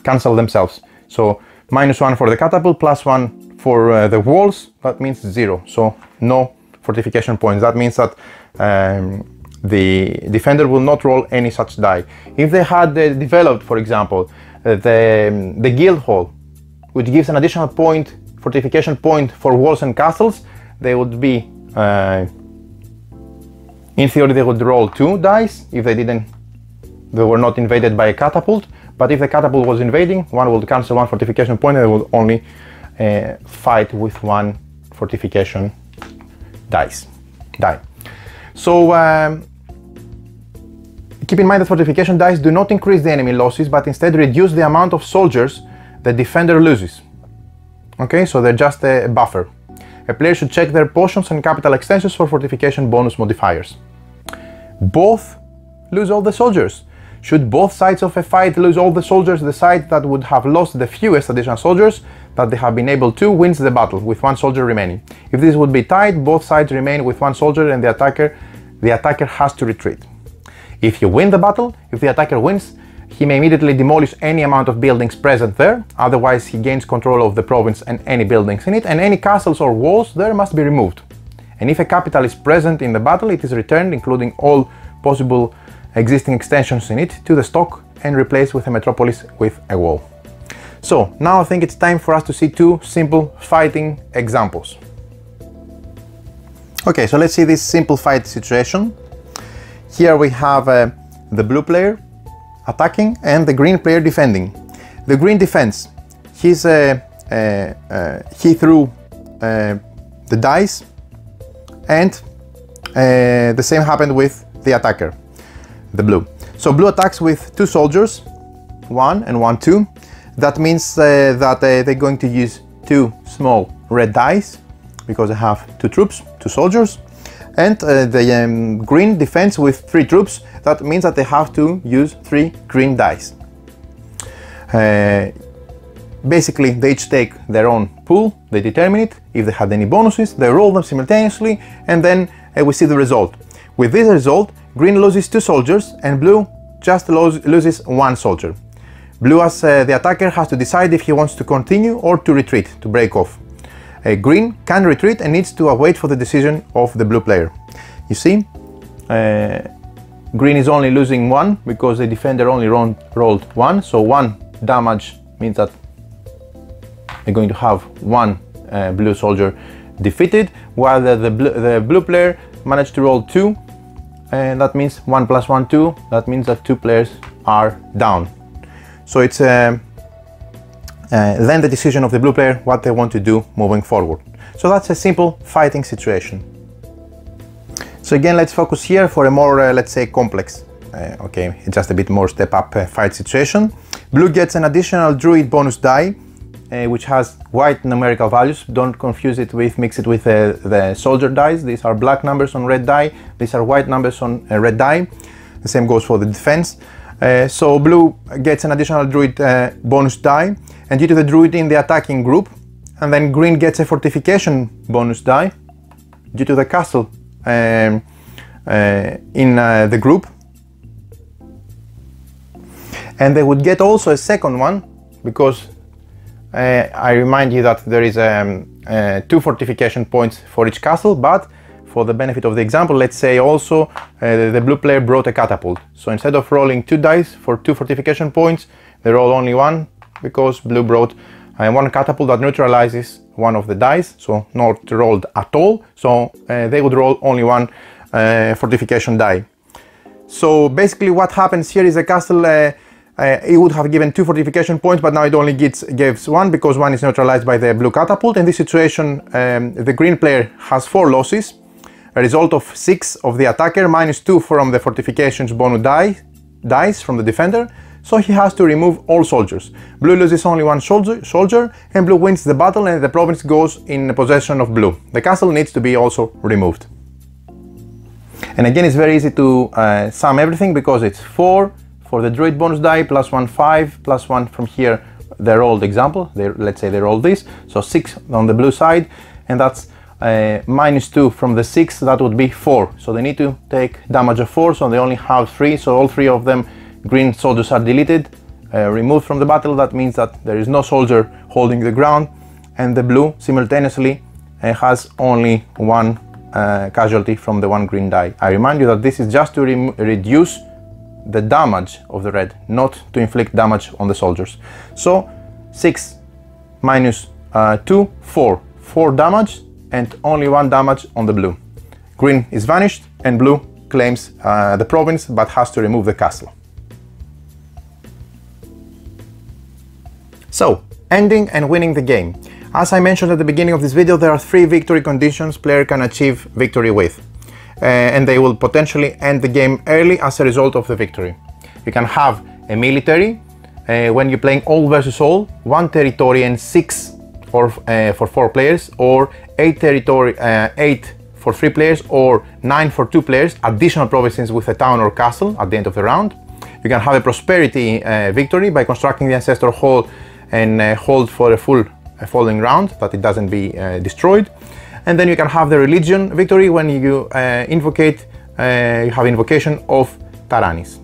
cancel themselves. So -1 for the catapult, +1 for the walls, that means 0. So no fortification points. That means that the defender will not roll any such die. If they had developed, for example, the guild hall, which gives an additional fortification point for walls and castles, they would be, in theory, they would roll 2 dice if they were not invaded by a catapult. But if the catapult was invading, 1 would cancel 1 fortification point and they would only fight with 1 fortification die. So keep in mind that fortification dice do not increase the enemy losses, but instead reduce the amount of soldiers the defender loses. Okay, so they're just a buffer. A player should check their potions and capital extensions for fortification bonus modifiers. Both lose all the soldiers. Should both sides of a fight lose all the soldiers, the side that would have lost the fewest additional soldiers that they have been able to wins the battle with 1 soldier remaining. If this would be tied, both sides remain with 1 soldier and the attacker has to retreat. If you win the battle, if the attacker wins, he may immediately demolish any amount of buildings present there, otherwise he gains control of the province and any buildings in it, and any castles or walls there must be removed. And if a capital is present in the battle, it is returned, including all possible existing extensions in it, to the stock and replaced with a metropolis with a wall. So now I think it's time for us to see 2 simple fighting examples. Okay, so let's see this simple fight situation. Here we have the blue player attacking and the green player defending. The green defends. He threw the dice, and the same happened with the attacker, the blue. So blue attacks with 2 soldiers, 1 and 1, 2. That means that they're going to use 2 small red dice because they have 2 troops, 2 soldiers. And the green defends with 3 troops. That means that they have to use 3 green dice. Basically, they each take their own pool, they determine it. If they had any bonuses, they roll them simultaneously, and then we see the result. With this result, green loses 2 soldiers and blue just loses 1 soldier. Blue, as the attacker, has to decide if he wants to continue or to retreat, to break off. Green can retreat and needs to wait for the decision of the blue player. You see, green is only losing 1 because the defender only rolled 1, so 1 damage means that they're going to have 1 blue soldier defeated, while the blue player managed to roll 2, and that means 1 + 1, 2. That means that 2 players are down. So it's then the decision of the blue player what they want to do moving forward. So that's a simple fighting situation. So again, let's focus here for a more let's say complex, okay, just a bit more step up fight situation. Blue gets an additional Druid bonus die, which has white numerical values. Don't confuse it with, mix it with the soldier dice. These are black numbers on red die, these are white numbers on red die. The same goes for the defense. So blue gets an additional Druid bonus die, and due to the Druid in the attacking group. And then green gets a fortification bonus die due to the castle in the group. And they would get also a second one, because I remind you that there is 2 fortification points for each castle, but for the benefit of the example, let's say also the blue player brought a catapult. So instead of rolling 2 dice for 2 fortification points, they roll only 1, because blue brought one catapult that neutralizes one of the dice, so not rolled at all. So they would roll only 1 fortification die. So basically what happens here is the castle, it would have given 2 fortification points, but now it only gives 1, because 1 is neutralized by the blue catapult. In this situation, the green player has 4 losses, a result of 6 of the attacker, minus 2 from the fortifications bonus dice from the defender. So he has to remove all soldiers. Blue loses only 1 soldier, and blue wins the battle, and the province goes in possession of blue. The castle needs to be also removed. And again, it's very easy to sum everything, because it's 4 for the Druid bonus die, plus 1, 5, plus 1 from here, the rolled example. Let's say they rolled this, so 6 on the blue side, and that's minus 2 from the 6, that would be 4. So they need to take damage of 4, so they only have 3, so all 3 of them green soldiers are deleted, removed from the battle. That means that there is no soldier holding the ground, and the blue simultaneously has only 1 casualty from the 1 green die. I remind you that this is just to reduce the damage of the red, not to inflict damage on the soldiers. So 6 minus 2, 4. 4 damage and only 1 damage on the blue. Green is vanished, and blue claims the province, but has to remove the castle. So, ending and winning the game. As I mentioned at the beginning of this video, there are 3 victory conditions player can achieve victory with. And they will potentially end the game early as a result of the victory. You can have a military, when you're playing all versus all, 1 territory and 6 for 4 players, or 8 territory, 8 for 3 players, or 9 for 2 players, additional provinces with a town or castle at the end of the round. You can have a prosperity victory by constructing the ancestor hall and hold for a full following round, that it doesn't be destroyed. And then you can have the religion victory when you you have invocation of Taranis.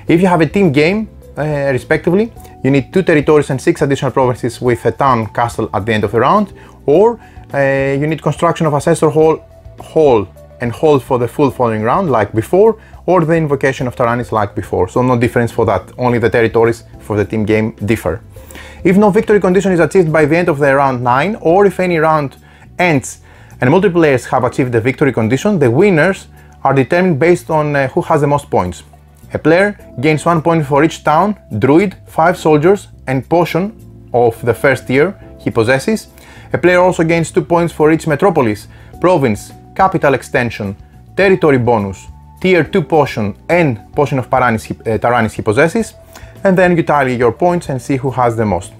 If you have a team game, respectively, you need 2 territories and 6 additional provinces with a town castle at the end of the round, or you need construction of ancestor hall and hold for the full following round like before, or the invocation of Taranis like before. So no difference for that, only the territories for the team game differ. If no victory condition is achieved by the end of the round 9, or if any round ends and multiple players have achieved the victory condition, the winners are determined based on who has the most points. A player gains 1 point for each town, druid, 5 soldiers and potion of the first tier he possesses. A player also gains 2 points for each metropolis, province, capital extension, territory bonus, tier 2 potion and potion of Taranis he possesses. And then you tally your points and see who has the most.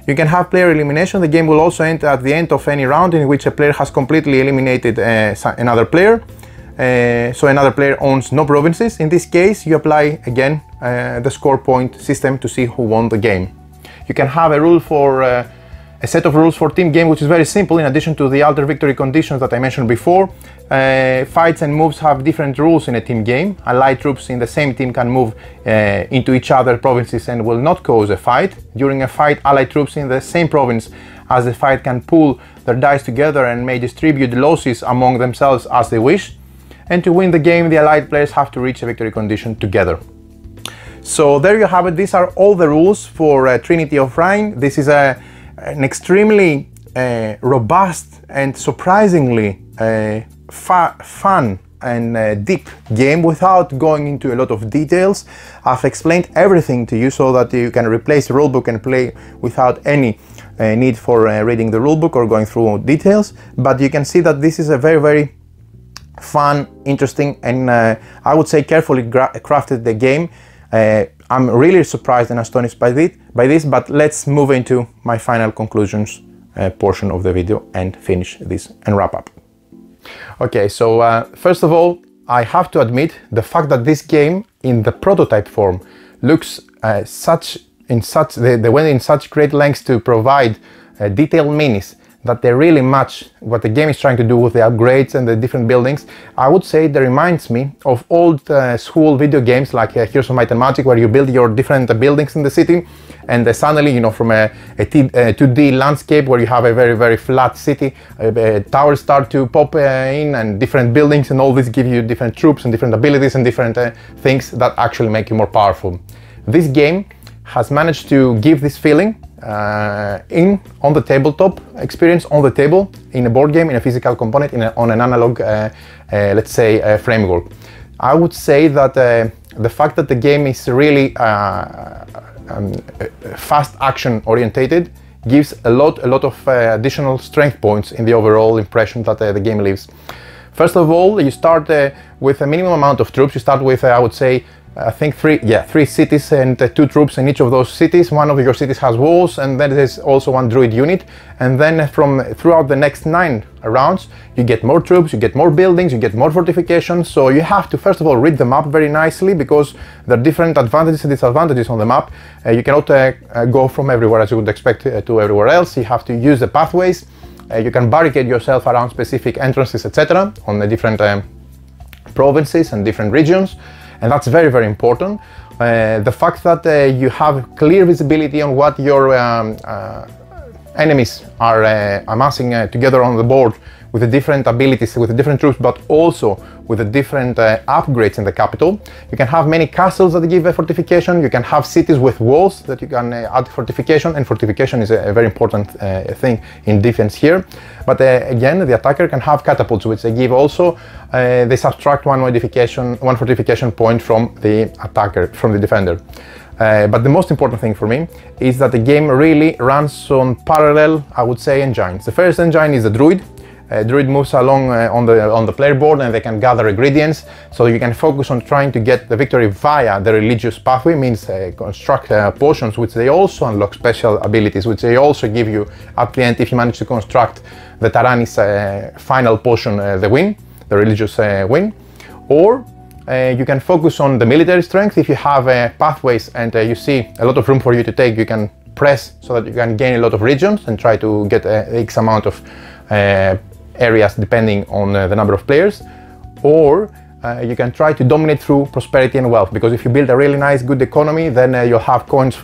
You can have player elimination. The game will also end at the end of any round in which a player has completely eliminated another player. So another player owns no provinces. In this case, you apply again the score point system to see who won the game. You can have a rule for a set of rules for team game, which is very simple. In addition to the alter victory conditions that I mentioned before, fights and moves have different rules in a team game. Allied troops in the same team can move into each other provinces and will not cause a fight. During a fight, allied troops in the same province as the fight can pool their dice together and may distribute losses among themselves as they wish. And to win the game, the allied players have to reach a victory condition together. So there you have it. These are all the rules for Trinity of Reign. This is an extremely robust and surprisingly fun and deep game without going into a lot of details. I've explained everything to you so that you can replace the rulebook and play without any need for reading the rulebook or going through details. But you can see that this is a very, very fun, interesting, and I would say carefully crafted the game. I'm really surprised and astonished by this, but let's move into my final conclusions portion of the video and finish this and wrap up. Okay, so first of all, I have to admit the fact that this game in the prototype form looks they went in such great lengths to provide detailed minis that they really match what the game is trying to do with the upgrades and the different buildings. I would say that reminds me of old school video games like Heroes of Might and Magic, where you build your different buildings in the city, and suddenly, you know, from a 2D landscape where you have a very, very flat city, towers start to pop in, and different buildings, and all this give you different troops and different abilities and different things that actually make you more powerful. This game has managed to give this feeling on the tabletop experience, on the table, in a board game, in a physical component, on an analog, let's say, framework. I would say that the fact that the game is really fast action orientated gives a lot of additional strength points in the overall impression that the game leaves. First of all, you start with a minimum amount of troops. You start with, I would say, I think three cities and 2 troops in each of those cities. One of your cities has walls, and then there's also 1 druid unit. And then throughout the next 9 rounds, you get more troops, you get more buildings, you get more fortifications. So you have to first of all read the map very nicely, because there are different advantages and disadvantages on the map. You cannot go from everywhere as you would expect to everywhere else. You have to use the pathways. You can barricade yourself around specific entrances, etc., on the different provinces and different regions. And that's very, very important. The fact that you have clear visibility on what your enemies are amassing together on the board, with the different abilities, with the different troops, but also with the different upgrades in the capital. You can have many castles that give a fortification. You can have cities with walls that you can add fortification, and fortification is a very important thing in defense here. But again, the attacker can have catapults, which they give also. They subtract one fortification point from the attacker, from the defender. But the most important thing for me is that the game really runs on parallel, I would say, engines. The first engine is the Druid. Druid moves along on the player board, and they can gather ingredients, so you can focus on trying to get the victory via the religious pathway, means construct potions, which they also unlock special abilities, which they also give you at the end if you manage to construct the Taranis final potion, the religious win. Or you can focus on the military strength. If you have pathways and you see a lot of room for you to take, you can press so that you can gain a lot of regions and try to get X amount of areas depending on the number of players. Or you can try to dominate through prosperity and wealth, because if you build a really nice, good economy, then you'll have coins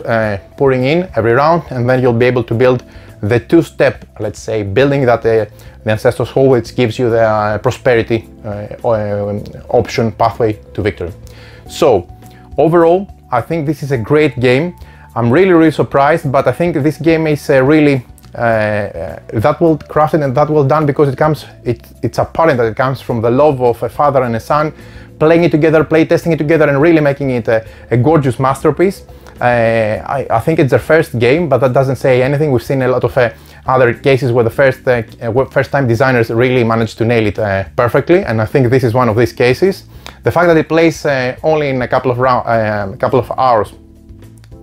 pouring in every round, and then you'll be able to build the 2-step, let's say, building that the Ancestors Hall, which gives you the prosperity option pathway to victory. So overall, I think this is a great game. I'm really surprised, but I think this game is really that well crafted and that well done, because it's apparent that it comes from the love of a father and a son playing it together, testing it together, and really making it a gorgeous masterpiece. I think it's their first game, but that doesn't say anything. We've seen a lot of other cases where the first-time designers really managed to nail it perfectly, and I think this is one of these cases. The fact that it plays only in a couple of hours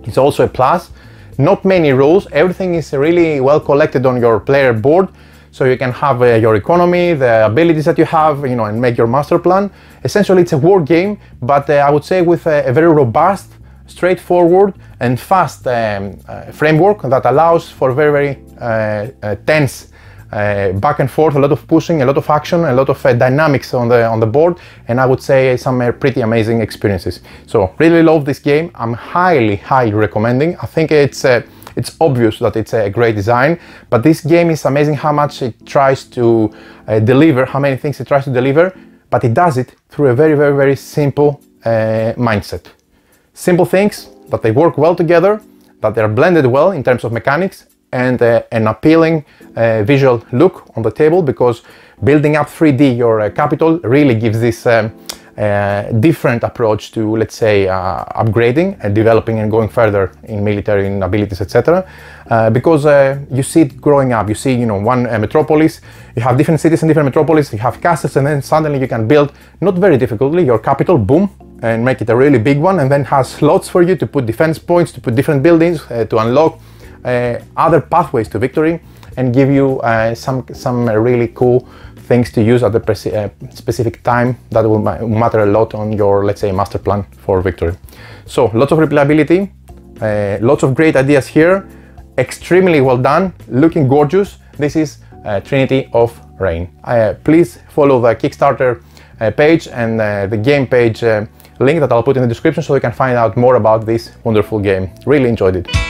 is also a plus. Not many rules, everything is really well collected on your player board, so you can have your economy, the abilities that you have, you know, and make your master plan. Essentially, it's a war game, but I would say with a very robust, straightforward and fast framework that allows for very tense back and forth, a lot of pushing, a lot of action, a lot of dynamics on the board, and I would say some pretty amazing experiences. So really love this game. I'm highly recommending. I think it's obvious that it's a great design, but this game is amazing how much it tries to deliver, how many things it tries to deliver, but it does it through a very simple mindset. Simple things, that they work well together, that they're blended well in terms of mechanics, and an appealing visual look on the table, because building up 3D your capital really gives this different approach to, let's say, upgrading and developing and going further in military and abilities, etc. Because you see it growing up. You see, you know, one metropolis, you have different cities and different metropolis, you have castles, and then suddenly you can build, not very difficultly, your capital, boom, and make it a really big one, and then has slots for you to put defense points, to put different buildings, to unlock other pathways to victory, and give you some really cool things to use at the specific time that will matter a lot on your, let's say, master plan for victory. So lots of replayability, lots of great ideas here, extremely well done, looking gorgeous. This is Trinity of Reign. Please follow the Kickstarter page and the game page link that I'll put in the description so you can find out more about this wonderful game. Really enjoyed it.